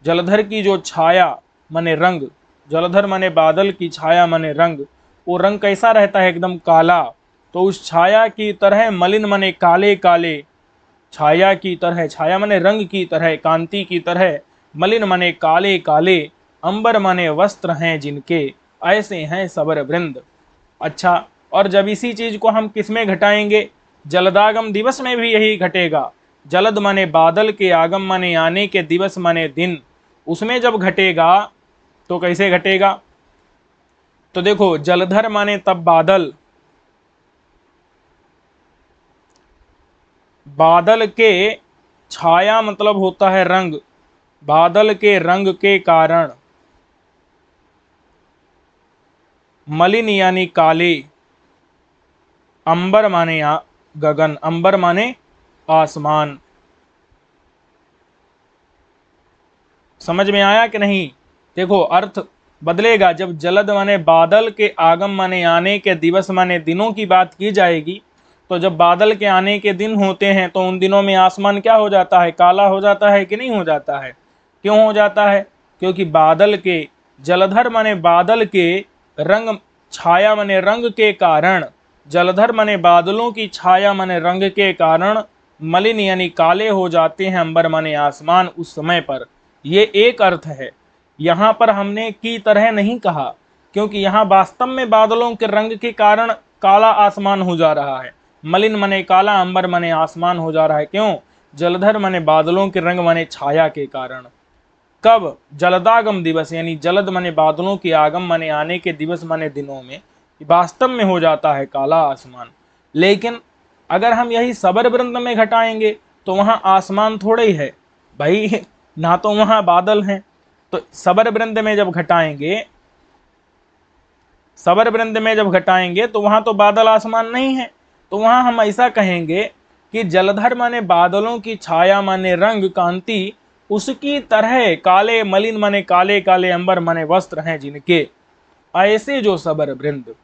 जलधर की जो छाया माने रंग, जलधर माने बादल की छाया माने रंग, वो रंग कैसा रहता है? एकदम काला। तो उस छाया की तरह मलिन माने काले काले, छाया की तरह, छाया माने रंग की तरह, कांति की तरह, मलिन माने काले काले, अंबर माने वस्त्र हैं जिनके, ऐसे हैं सबर वृंद। अच्छा, और जब इसी चीज को हम किस में घटाएंगे? जलदागम दिवस में भी यही घटेगा। जलद माने बादल के, आगम माने आने के, दिवस माने दिन, उसमें जब घटेगा तो कैसे घटेगा? तो देखो, जलधर माने तब बादल, बादल के छाया मतलब होता है रंग, बादल के रंग के कारण, मलिन यानी काले, अंबर माने गगन, अंबर माने आसमान। समझ में आया कि नहीं? देखो, अर्थ बदलेगा जब जलद माने बादल के, आगम माने आने के, दिवस माने दिनों की बात की जाएगी। तो जब बादल के आने के दिन होते हैं तो उन दिनों में आसमान क्या हो जाता है? काला हो जाता है कि नहीं हो जाता है? क्यों हो जाता है? क्योंकि बादल के, जलधर माने बादल के रंग, छाया माने रंग के कारण, जलधर माने बादलों की छाया माने रंग के कारण मलिन यानी काले हो जाते हैं अंबर माने आसमान उस समय पर। ये एक अर्थ है। यहां पर हमने की तरह नहीं कहा, क्योंकि यहां वास्तव में बादलों के रंग के कारण काला आसमान हो जा रहा है। मलिन मने काला, अंबर मने आसमान हो जा रहा है। क्यों? जलधर मने बादलों के रंग मने छाया के कारण। कब? जलदागम दिवस, यानी जलद मने बादलों के, आगम मने आने के, दिवस मने दिनों में वास्तव में हो जाता है काला आसमान। लेकिन अगर हम यही सबर वृंद में घटाएंगे तो वहां आसमान थोड़े ही है भाई, ना तो वहां बादल हैं। तो सबर वृंद में जब घटाएंगे, सबर वृंद में जब घटाएंगे तो वहां तो बादल आसमान नहीं है। तो वहां हम ऐसा कहेंगे कि जलधर माने बादलों की छाया माने रंग, कांति, उसकी तरह काले, मलिन माने काले काले, अंबर माने वस्त्र हैं जिनके, ऐसे जो सबर वृंद।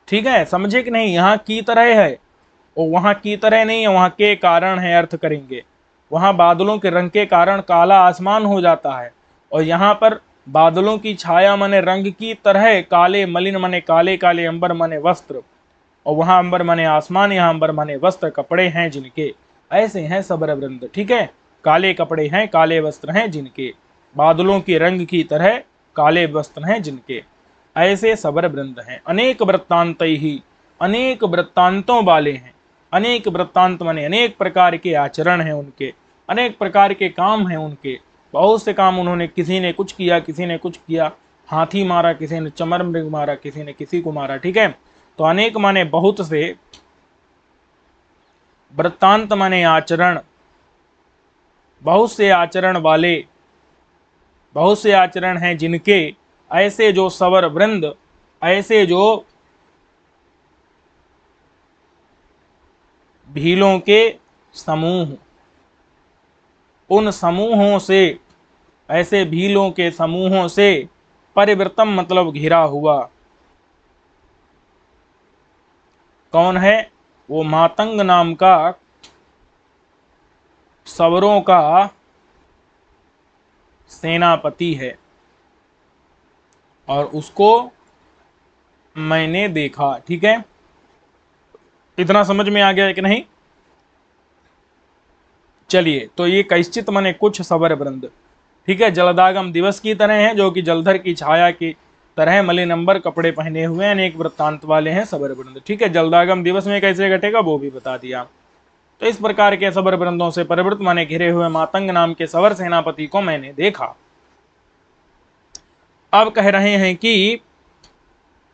ठीक है, समझे कि नहीं? यहाँ की तरह है और वहां की तरह नहीं है, वहां के कारण है, अर्थ करेंगे। वहां बादलों के रंग के कारण काला आसमान हो जाता है, और यहाँ पर बादलों की छाया मने रंग की तरह काले, मलिन मने काले काले, अंबर मने वस्त्र, और वहां अंबर मने आसमान, यहाँ अंबर मने वस्त्र, कपड़े हैं जिनके, ऐसे हैं सबर वृंद। ठीक है, काले कपड़े हैं, काले वस्त्र हैं जिनके, बादलों के रंग की तरह काले वस्त्र हैं जिनके, ऐसे सबर वृंद हैं। अनेक वृत्तांत ही, अनेक वृत्तांतों वाले हैं। अनेक वृत्तांत माने अनेक प्रकार के आचरण हैं उनके, अनेक प्रकार के काम हैं उनके। बहुत से काम उन्होंने, किसी ने कुछ किया, किसी ने कुछ किया, हाथी मारा, किसी ने चमर मृग मारा, किसी ने किसी को मारा। ठीक है, तो अनेक माने बहुत से, वृत्तांत माने आचरण, बहुत से आचरण वाले, बहुत से आचरण हैं जिनके, ऐसे जो सवर वृंद, ऐसे जो भीलों के समूह, उन समूहों से, ऐसे भीलों के समूहों से, परिवृतम मतलब घिरा हुआ। कौन है? वो मातंग नाम का सवरों का सेनापति है, और उसको मैंने देखा। ठीक है, इतना समझ में आ गया है कि नहीं? चलिए, तो ये कैश्चित माने कुछ सबर वृंद। ठीक है, जलदागम दिवस की तरह है, जो कि जलधर की छाया की तरह मलिन अंबर, कपड़े पहने हुए हैं, अनेक वृत्तांत वाले हैं सबर वृंद। ठीक है, जलदागम दिवस में कैसे घटेगा वो भी बता दिया। तो इस प्रकार के सबर वृंदों से परिवृत माने घिरे हुए मातंग नाम के सवर सेनापति को मैंने देखा। अब कह रहे हैं कि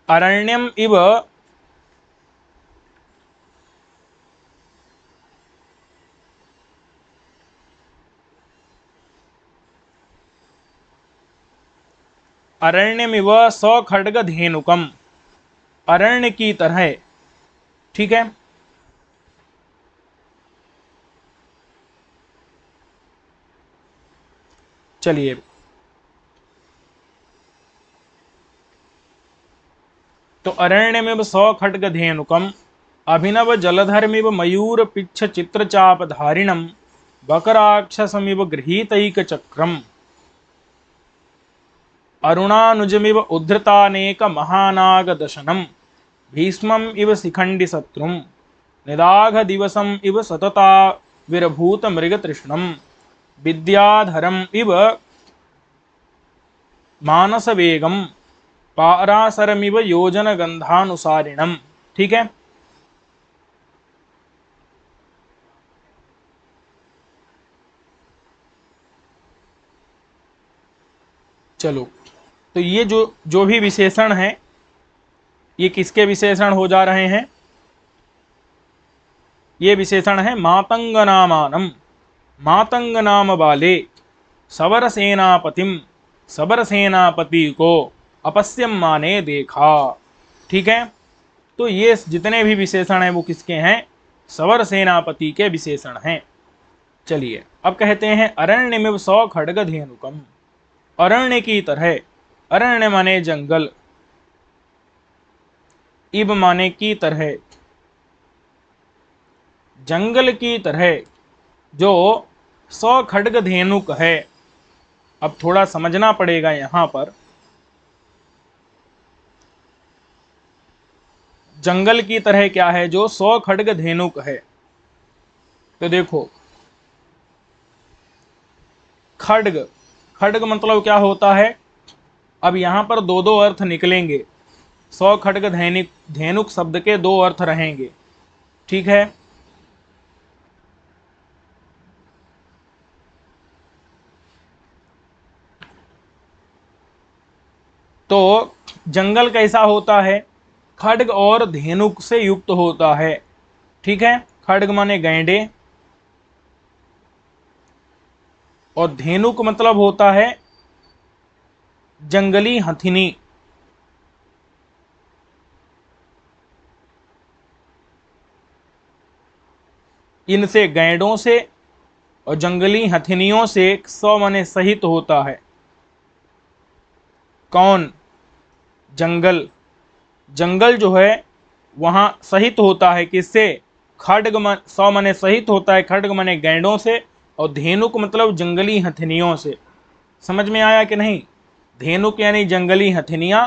अरण्यम इव, अरण्यमिव सखड्ग धेनुकम, अरण्य की तरह। ठीक है, चलिए, तो अरण्यमिव सखड्गधेनुकम अभिनव जलधरमिव मयूर पिच्छ चित्रचाप धारिणम बकराक्षसमिव गृहीतैक चक्रम अरुणानुजमिव उद्धृतानेक महानाग दशनम भीष्मम इव शिखंडी शत्रुम निदाघ दिवसम इव सतता विरभूत मृग तृष्णम विद्याधरम इव मानस वेगम पारासरमिव योजन गंधानुसारिणम। ठीक है, चलो, तो ये जो भी विशेषण है ये किसके विशेषण हो जा रहे हैं? ये विशेषण है मातंग नामानम, मातंग नाम वाले सवर सेनापतिम, सबर सेनापति को अपस्यम माने देखा। ठीक है, तो ये जितने भी विशेषण हैं वो किसके हैं? सवर सेनापति के विशेषण हैं। चलिए अब कहते हैं अरण्यमिव सखड्गधेनुकम, अरण्य की तरह, अरण्य माने जंगल, इब माने की तरह, जंगल की तरह जो सखड्गधेनुक है। अब थोड़ा समझना पड़ेगा यहां पर, जंगल की तरह क्या है? जो सखड्गधेनुक है। तो देखो, खड्ग, खड्ग मतलब क्या होता है? अब यहां पर दो दो अर्थ निकलेंगे, सखड्गधेनुक, धेनुक शब्द के दो अर्थ रहेंगे। ठीक है, तो जंगल कैसा होता है? खड्ग और धेनुक से युक्त होता है। ठीक है, खड्ग माने गैंडे और धेनुक मतलब होता है जंगली हथिनी। इनसे, गैंडों से और जंगली हथिनियों से सौ माने सहित होता है। कौन? जंगल। जंगल जो है वहां सहित होता है किससे? खड्ग मन, सौ माने सहित होता है खड्ग माने गैंडों से, और धेनुक मतलब जंगली हथिनियों से। समझ में आया कि नहीं? धेनुक यानी जंगली हथिनियां,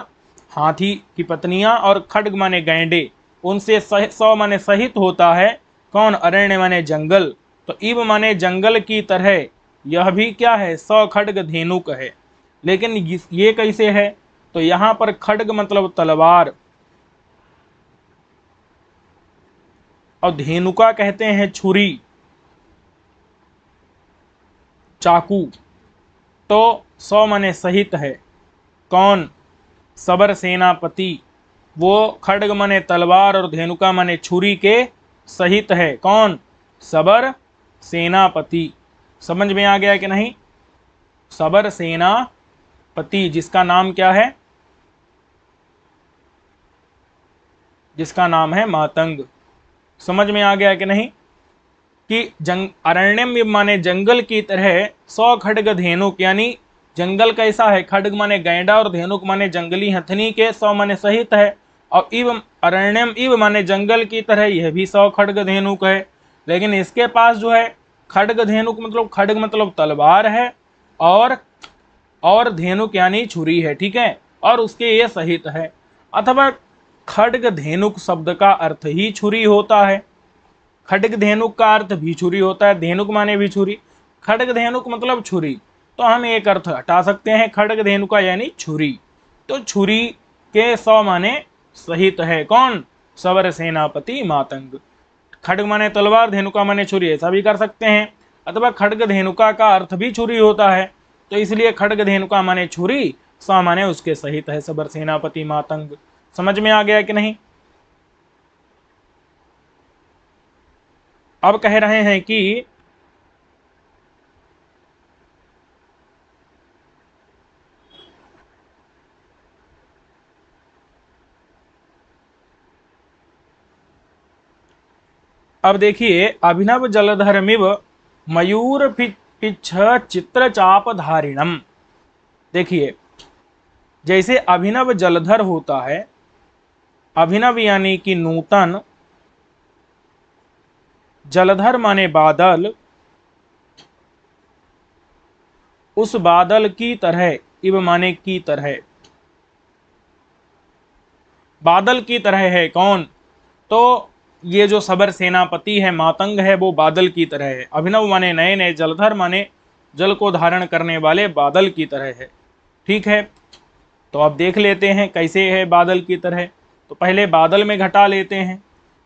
हाथी की पत्नियां, और खड्ग माने गैंडे, उनसे सौ माने सहित होता है। कौन? अरण्य माने जंगल। तो इब माने जंगल की तरह, यह भी क्या है? सखड्ग धेनुक है। लेकिन ये कैसे है? तो यहां पर खड्ग मतलब तलवार, और धेनुका कहते हैं छुरी, चाकू। तो सौ माने सहित है। कौन? सबर सेनापति। वो खड्ग माने तलवार और धेनुका माने छुरी के सहित है। कौन? सबर सेनापति। समझ में आ गया कि नहीं? सबर सेनापति, जिसका नाम क्या है? जिसका नाम है मातंग। समझ में आ गया कि नहीं? कि अरण्यम माने जंगल की तरह, सखड्ग धेनुक यानी जंगल कैसा है? खड्ग माने गैंडा और धेनुक माने जंगली हथनी के, सौ माने सहित है। और इव अरण्यम, इव माने जंगल की तरह, यह भी सखड्ग धेनुक है। लेकिन इसके पास जो है खड्ग धेनुक मतलब, खड्ग मतलब तलवार है, और धेनुक यानी छुरी है। ठीक है, और उसके ये सहित है। अथवा खड्ग धेनुक शब्द का अर्थ ही छुरी होता है। खड्ग धेनुक का अर्थ भी छुरी होता है, धेनुक माने भी छुरी, खड्ग धेनुक मतलब छुरी। तो हम एक अर्थ हटा सकते हैं, खड्ग धेनुका यानी छुरी। तो छुरी के सौ माने सहित है। कौन? सवर सेनापति मातंग। खड्ग माने तलवार, धेनुका माने छुरी, ऐसा भी कर सकते हैं। अथवा खड्ग धेनुका का अर्थ भी छुरी होता है, तो इसलिए खड्ग धेनुका माने छुरी, सौ माने उसके सहित है, सबर सेनापति मातंग। समझ में आ गया कि नहीं? अब कह रहे हैं कि अब देखिए, अभिनव जलधरमिव मयूर पिच्छ चित्रचाप अभिनव यानी कि नूतन, जलधर माने बादल, उस बादल की तरह, इव माने की तरह, बादल की तरह है कौन? तो ये जो सबर सेनापति है, मातंग है, वो बादल की तरह है। अभिनव माने नए नए, जलधर माने जल को धारण करने वाले बादल की तरह है। ठीक है, तो अब देख लेते हैं कैसे है बादल की तरह। तो पहले बादल में घटा लेते हैं।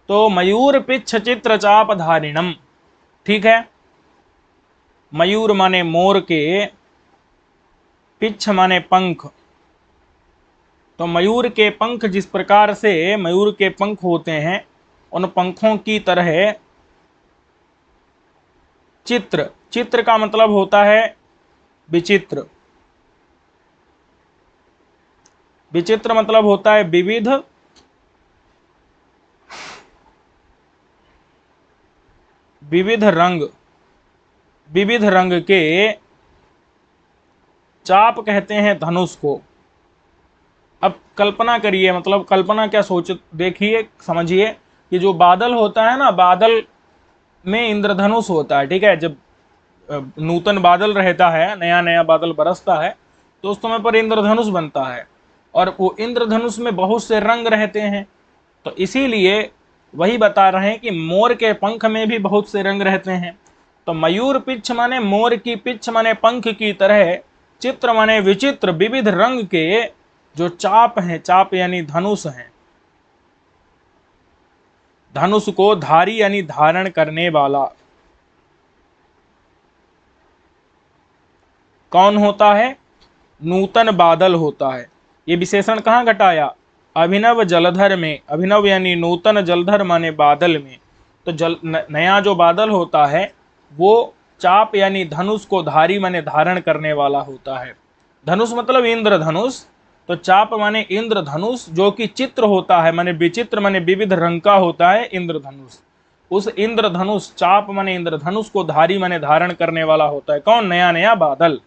तो मयूर पिच्छ चित्र चाप धारिणम, ठीक है। मयूर माने मोर के, पिच्छ माने पंख। तो मयूर के पंख, जिस प्रकार से मयूर के पंख होते हैं, उन पंखों की तरह चित्र, चित्र का मतलब होता है विचित्र, विचित्र मतलब होता है विविध, विविध रंग, विविध रंग के चाप कहते हैं धनुष को। अब कल्पना करिए, मतलब कल्पना क्या, सोच देखिए, समझिए कि जो बादल होता है ना, बादल में इंद्रधनुष होता है, ठीक है। जब नूतन बादल रहता है, नया नया बादल बरसता है, तो उस समय पर इंद्रधनुष बनता है, और वो इंद्रधनुष में बहुत से रंग रहते हैं। तो इसीलिए वही बता रहे हैं कि मोर के पंख में भी बहुत से रंग रहते हैं। तो मयूर पिच्छ माने मोर की पिच्छ माने पंख की तरह, चित्र माने विचित्र, विविध रंग के जो चाप हैं, चाप यानी धनुष हैं, धनुष को धारी यानी धारण करने वाला कौन होता है? नूतन बादल होता है। ये विशेषण कहाँ घटाया? अभिनव जलधर में। अभिनव यानी नूतन, जलधर माने बादल में। तो नया जो बादल होता है वो चाप यानी धनुष को धारी माने धारण करने वाला होता है। धनुष मतलब इंद्रधनुष, तो चाप माने इंद्रधनुष, जो कि चित्र होता है, माने विचित्र माने विविध रंग का होता है इंद्रधनुष। उस इंद्रधनुष, चाप माने इंद्रधनुष को धारी माने धारण करने वाला होता है कौन? नया नया बादल।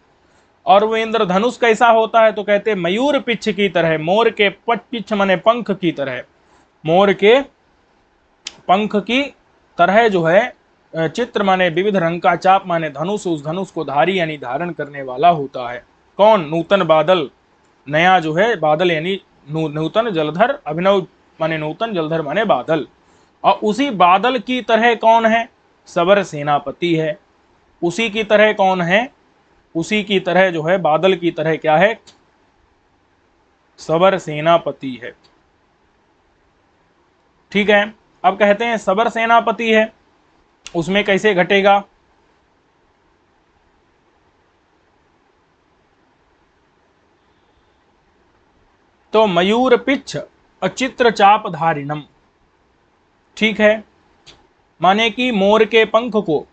और वो इंद्रधनुष कैसा होता है? तो कहते हैं मयूर पिच्छ की तरह, मोर के पिच्छ माने पंख की तरह, मोर के पंख की तरह जो है, चित्र माने विविध रंग का, चाप माने धनुष, उस धनुष को धारी यानी धारण करने वाला होता है कौन? नूतन बादल। नया जो है बादल यानी नूतन, जलधर, अभिनव माने नूतन, जलधर माने बादल। और उसी बादल की तरह कौन है? सबर सेनापति है। उसी की तरह कौन है? उसी की तरह जो है, बादल की तरह क्या है? सबर सेनापति है। ठीक है, अब कहते हैं सबर सेनापति है, उसमें कैसे घटेगा? तो मयूर पिच्छ अचित्र चाप धारिणम, ठीक है, माने कि मोर के पंख को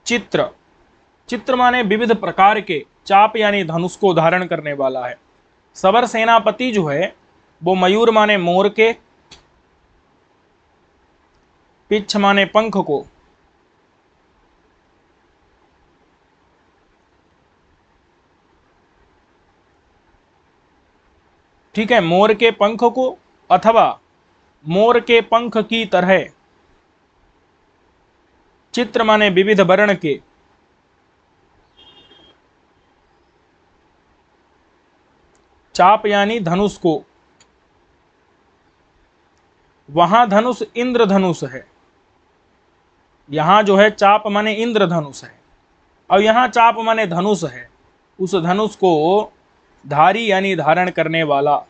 चित्र, चित्र माने विविध प्रकार के, चाप यानी धनुष को धारण करने वाला है। सबर सेनापति जो है वो मयूर माने मोर के, पिच्छ माने पंख को, ठीक है, मोर के पंख को अथवा मोर के पंख की तरह, चित्र माने विविध वर्ण के, चाप यानी धनुष को, वहां धनुष इंद्रधनुष है, यहां जो है चाप माने इंद्रधनुष है, और यहां चाप माने धनुष है, उस धनुष को धारी यानी धारण करने वाला।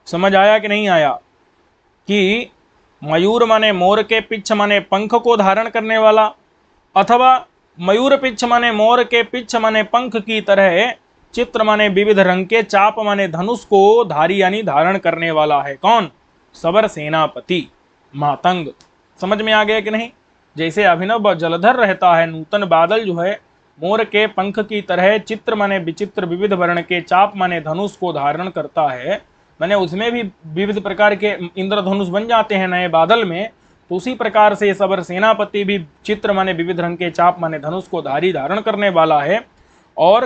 समझ आया कि नहीं आया? कि मयूर माने मोर के पिच्छ माने पंख को धारण करने वाला, अथवा मयूर पिच्छ माने मोर के पिच्छ माने पंख की तरह, चित्र माने विविध रंग के, चाप माने धनुष को धारी यानी धारण करने वाला है कौन? सबर सेनापति, मातंग। समझ में आ गया कि नहीं? जैसे अभिनव जलधर रहता है, नूतन बादल जो है मोर के पंख की तरह, चित्र माने विचित्र, विविध वर्ण के, चाप माने धनुष को धारण करता है, मैंने उसमें भी विविध प्रकार के इंद्रधनुष बन जाते हैं नए बादल में। तो उसी प्रकार से सबर सेनापति भी चित्र माने विविध रंग के, चाप माने धनुष को धारी धारण करने वाला है, और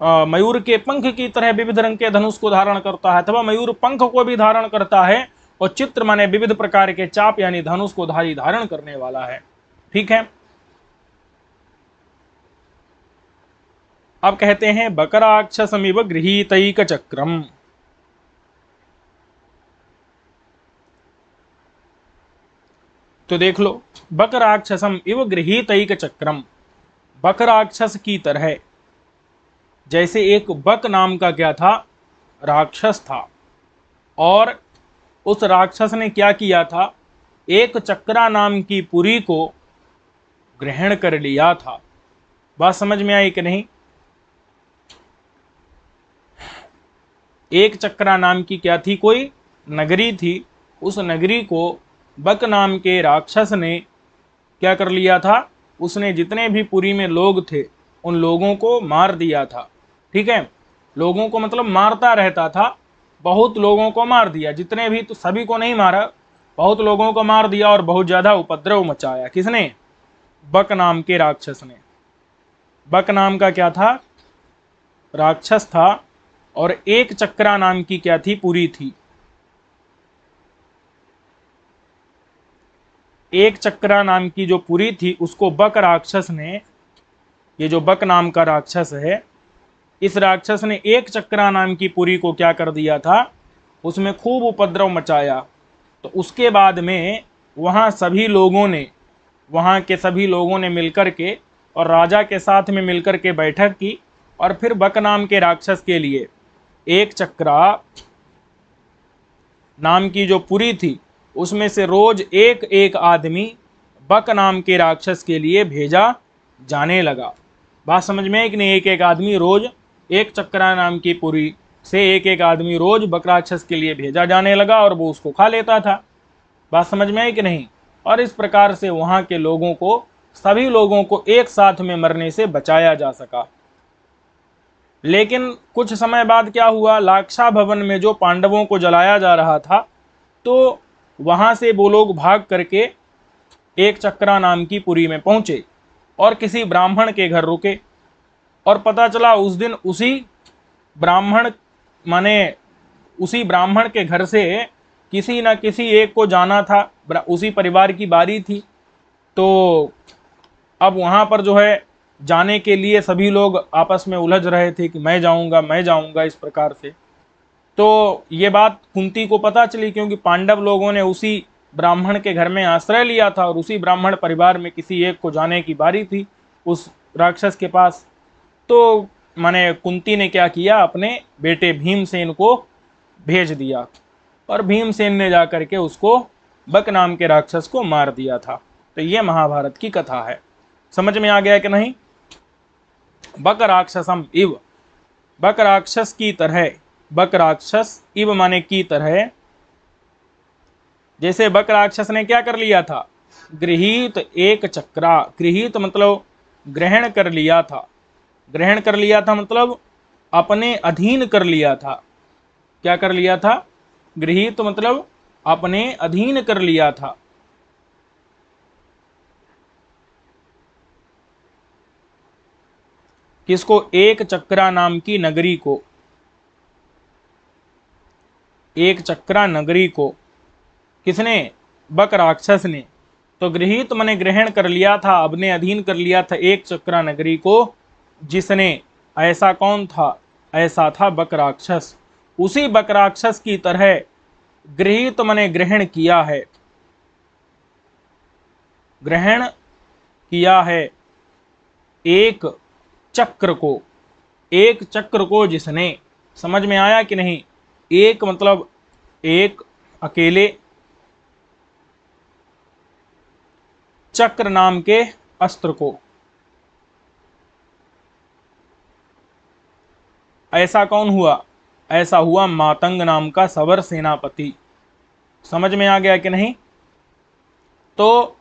मयूर के पंख की तरह विविध रंग के धनुष को धारण करता है, अथवा मयूर पंख को भी धारण करता है, और चित्र माने विविध प्रकार के चाप यानी धनुष को धारण करने वाला है। ठीक है। अब कहते हैं बकराक्षसमिव गृहीतैक चक्रम। तो देख लो, बकराक्षसम इव गृहीतैक चक्रम, बकराक्षस की तरह, जैसे एक बक नाम का क्या था, राक्षस था, और उस राक्षस ने क्या किया था, एक चक्रा नाम की पुरी को ग्रहण कर लिया था। बात समझ में आई कि नहीं? एक चक्रा नाम की क्या थी, कोई नगरी थी, उस नगरी को बक नाम के राक्षस ने क्या कर लिया था, उसने जितने भी पुरी में लोग थे उन लोगों को मार दिया था। ठीक है, लोगों को मतलब मारता रहता था, बहुत लोगों को मार दिया, जितने भी, तो सभी को नहीं मारा, बहुत लोगों को मार दिया और बहुत ज्यादा उपद्रव मचाया। किसने? बक नाम के राक्षस ने। बक नाम का क्या था, राक्षस था, और एक चक्रा नाम की क्या थी, पुरी थी। एक चक्रा नाम की जो पुरी थी उसको बक राक्षस ने, ये जो बक नाम का राक्षस है, इस राक्षस ने एक चक्रा नाम की पुरी को क्या कर दिया था, उसमें खूब उपद्रव मचाया। तो उसके बाद में वहाँ सभी लोगों ने, वहाँ के सभी लोगों ने मिलकर के और राजा के साथ में मिलकर के बैठक की, और फिर बक नाम के राक्षस के लिए एक चक्रा नाम की जो पुरी थी उसमें से रोज एक एक आदमी बक नाम के राक्षस के लिए भेजा जाने लगा। बात समझ में है कि नहीं? एक एक आदमी रोज, एक चक्रा नाम की पुरी से एक एक आदमी रोज बक राक्षस के लिए भेजा जाने लगा और वो उसको खा लेता था। बात समझ में है कि नहीं? और इस प्रकार से वहां के लोगों को, सभी लोगों को एक साथ में मरने से बचाया जा सका। लेकिन कुछ समय बाद क्या हुआ, लाक्षा भवन में जो पांडवों को जलाया जा रहा था, तो वहां से वो लोग भाग करके एक चक्रा नाम की पुरी में पहुंचे और किसी ब्राह्मण के घर रुके, और पता चला उस दिन उसी ब्राह्मण के घर से किसी न किसी एक को जाना था, उसी परिवार की बारी थी। तो अब वहां पर जो है जाने के लिए सभी लोग आपस में उलझ रहे थे कि मैं जाऊंगा इस प्रकार से। तो ये बात कुंती को पता चली, क्योंकि पांडव लोगों ने उसी ब्राह्मण के घर में आश्रय लिया था और उसी ब्राह्मण परिवार में किसी एक को जाने की बारी थी उस राक्षस के पास। तो कुंती ने क्या किया, अपने बेटे भीमसेन को भेज दिया, और भीमसेन ने जाकर के उसको, बक नाम के राक्षस को मार दिया था। तो ये महाभारत की कथा है। समझ में आ गया कि नहीं? बक राक्षसम इव, बक राक्षस की तरह, बक राक्षस इव माने की तरह, जैसे बक राक्षस ने क्या कर लिया था, गृहीत एक चक्रा, गृहीत मतलब ग्रहण कर लिया था, ग्रहण कर लिया था मतलब अपने अधीन कर लिया था। क्या कर लिया था? गृहीत मतलब अपने अधीन कर लिया था। किसको? एक चक्रा नाम की नगरी को, एक चक्रा नगरी को किसने? बक राक्षस ने। तो गृहीत माने ग्रहण कर लिया था, अपने अधीन कर लिया था एक चक्रा नगरी को, जिसने, ऐसा कौन था? ऐसा था बक राक्षस। उसी बक राक्षस की तरह गृहीत माने ग्रहण किया है, ग्रहण किया है एक चक्र को, एक चक्र को जिसने, समझ में आया कि नहीं? एक मतलब एक अकेले, चक्र नाम के अस्त्र को। ऐसा कौन हुआ? ऐसा हुआ मातंग नाम का सवर सेनापति। समझ में आ गया कि नहीं? तो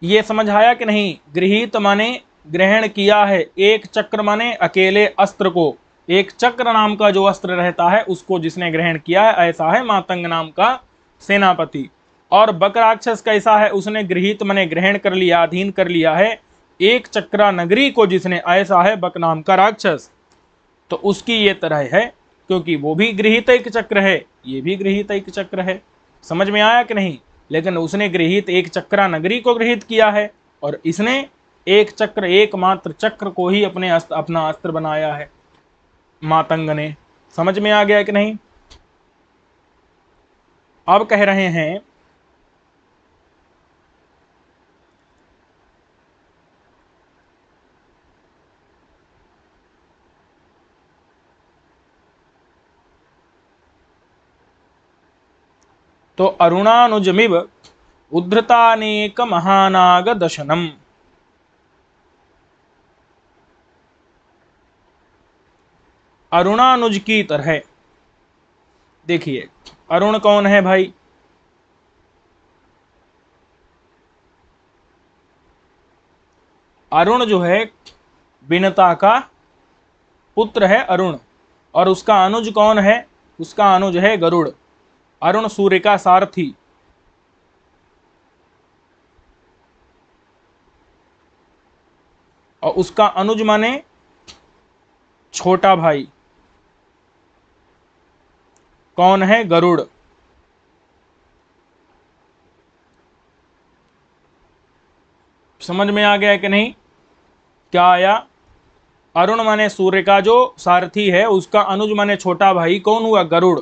ये समझ आया कि नहीं? गृहीत माने ग्रहण किया है, एक चक्र माने अकेले अस्त्र को, एक चक्र नाम का जो अस्त्र रहता है उसको जिसने ग्रहण किया है, ऐसा है मातंग नाम का सेनापति। और बक राक्षस कैसा है? उसने गृहीत माने ग्रहण कर लिया, अधीन कर लिया है एक चक्रा नगरी को जिसने ऐसा है बक नाम का राक्षस, तो उसकी ये तरह है, क्योंकि वो भी गृहीत एक चक्र है, ये भी गृहीत एक चक्र है। समझ में आया कि नहीं? लेकिन उसने गृहीत एक चक्रा नगरी को गृहीत किया है और इसने एक चक्र, एकमात्र चक्र को ही अपना अस्त्र बनाया है मातंग ने। समझ में आ गया कि नहीं? अब कह रहे हैं तो अरुणानुजमिव उद्धृतानेक महानाग दशनम। अरुणानुज की तरह, देखिए अरुण कौन है भाई? अरुण जो है विनता का पुत्र है अरुण, और उसका अनुज कौन है? उसका अनुज है गरुड़। अरुण सूर्य का सारथी, और उसका अनुज माने छोटा भाई, कौन है? गरुड़। समझ में आ गया कि नहीं? क्या आया? अरुण माने सूर्य का जो सारथी है, उसका अनुज माने छोटा भाई, कौन हुआ? गरुड़।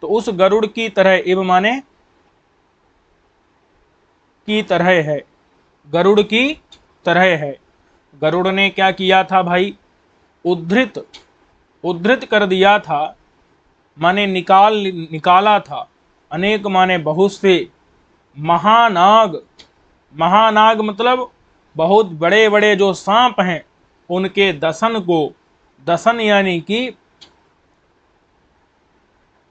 तो उस गरुड़ की तरह, इव माने की तरह है, गरुड़ की तरह है। गरुड़ ने क्या किया था भाई? उद्धृत, उद्धृत कर दिया था, माने निकाला था, अनेक माने बहुत से, महानाग, महानाग मतलब बहुत बड़े बड़े जो सांप हैं उनके दसन को, दसन यानी कि,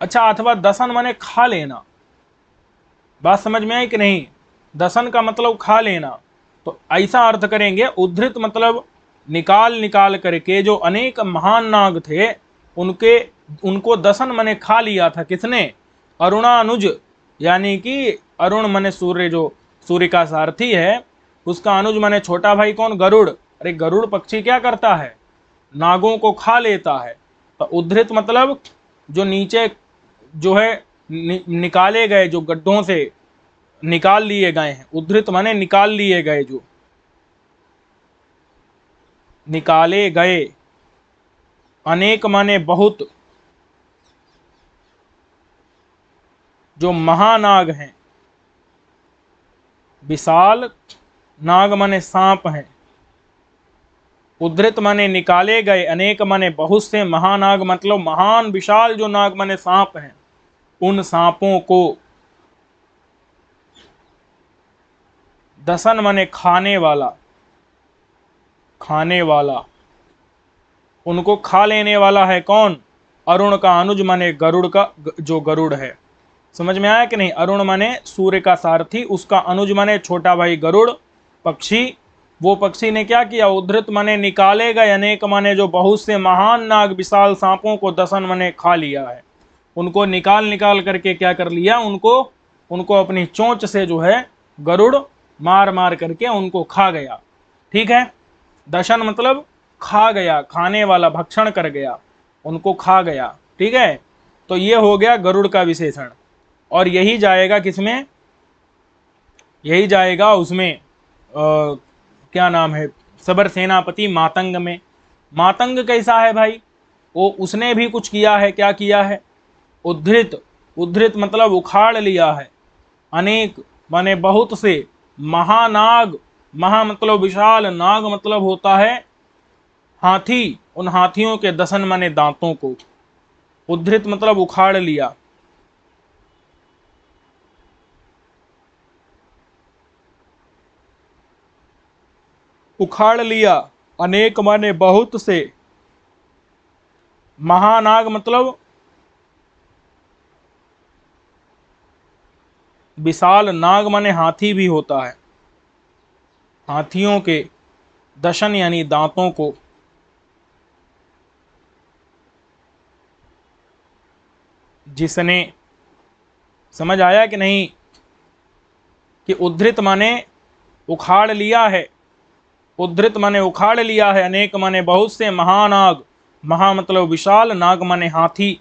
अच्छा अथवा दसन माने खा लेना, बात समझ में आई कि नहीं? दसन का मतलब खा लेना, तो ऐसा अर्थ करेंगे। उद्धृत मतलब निकाल निकाल करके, जो अनेक महान नाग थे उनके, उनको दसन मने खा लिया था। किसने? अरुणानुज, यानी कि अरुण मने सूर्य, जो सूर्य का सारथी है, उसका अनुज मने छोटा भाई, कौन? गरुड़। अरे गरुड़ पक्षी क्या करता है? नागों को खा लेता है। तो उद्धृत मतलब जो नीचे जो है निकाले गए, जो गड्ढों से निकाल लिए गए हैं। उद्धृत माने निकाल लिए गए, जो निकाले गए, अनेक माने बहुत, जो महानाग हैं। विशाल नाग माने सांप हैं, उद्धृत माने निकाले गए, अनेक माने बहुत से, महानाग मतलब महान विशाल जो नाग माने सांप हैं, उन सांपों को, दसन माने खाने वाला, खाने वाला, उनको खा लेने वाला है कौन? अरुण का अनुज माने गरुड़ का, जो गरुड़ है। समझ में आया कि नहीं? अरुण माने सूर्य का सारथी, उसका अनुज माने छोटा भाई गरुड़ पक्षी। वो पक्षी ने क्या किया? उद्धृत माने निकाले गए, अनेक माने जो बहुत से महान नाग विशाल सांपों को दसन माने खा लिया है। उनको निकाल निकाल करके क्या कर लिया? उनको अपनी चोंच से जो है गरुड़ मार मार करके उनको खा गया। ठीक है? दशन मतलब खा गया, खाने वाला, भक्षण कर गया, उनको खा गया। ठीक है? तो ये हो गया गरुड़ का विशेषण। और यही जाएगा किसमें? यही जाएगा उसमें, क्या नाम है, सबर सेनापति मातंग में। मातंग कैसा है भाई? वो उसने भी कुछ किया है। क्या किया है? उद्धृत, उद्धृत मतलब उखाड़ लिया है, अनेक माने बहुत से, महानाग, महा मतलब विशाल, नाग मतलब होता है हाथी, उन हाथियों के दसन माने दांतों को। उद्धृत मतलब उखाड़ लिया। उखाड़ लिया, अनेक माने बहुत से, महानाग मतलब विशाल, नाग माने हाथी भी होता है, हाथियों के दशन यानी दांतों को। जिसने, समझ आया कि नहीं? कि उद्धृत माने उखाड़ लिया है, उद्धृत माने उखाड़ लिया है, अनेक माने बहुत से, महानाग, महा मतलब विशाल, नाग माने हाथी।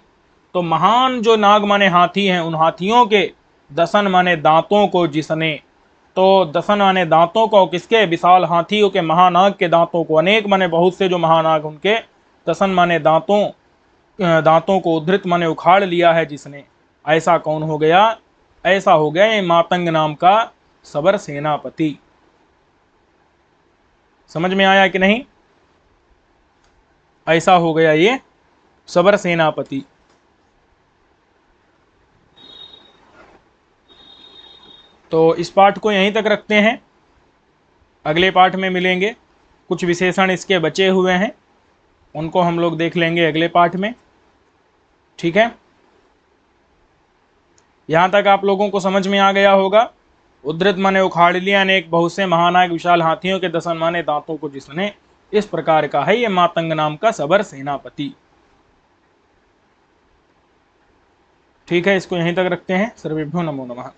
तो महान जो नाग माने हाथी हैं, उन हाथियों के दसन माने दांतों को जिसने, तो दसन माने दांतों को किसके, विशाल हाथियों के, महानाग के दांतों को, अनेक माने बहुत से जो महानाग उनके दसन माने दांतों को उद्धृत माने उखाड़ लिया है जिसने, ऐसा कौन हो गया, ऐसा हो गया ये मातंग नाम का सबर सेनापति। समझ में आया कि नहीं? ऐसा हो गया ये सबर सेनापति। तो इस पाठ को यहीं तक रखते हैं, अगले पाठ में मिलेंगे। कुछ विशेषण इसके बचे हुए हैं, उनको हम लोग देख लेंगे अगले पाठ में। ठीक है, यहां तक आप लोगों को समझ में आ गया होगा। उद्धृत माने उखाड़ लिया, अनेक बहुत से, महानायक विशाल हाथियों के दसन माने दांतों को जिसने, इस प्रकार का है ये मातंग नाम का सबर सेनापति। ठीक है, इसको यहीं तक रखते हैं। सर्वेभ्यो नमो नमः।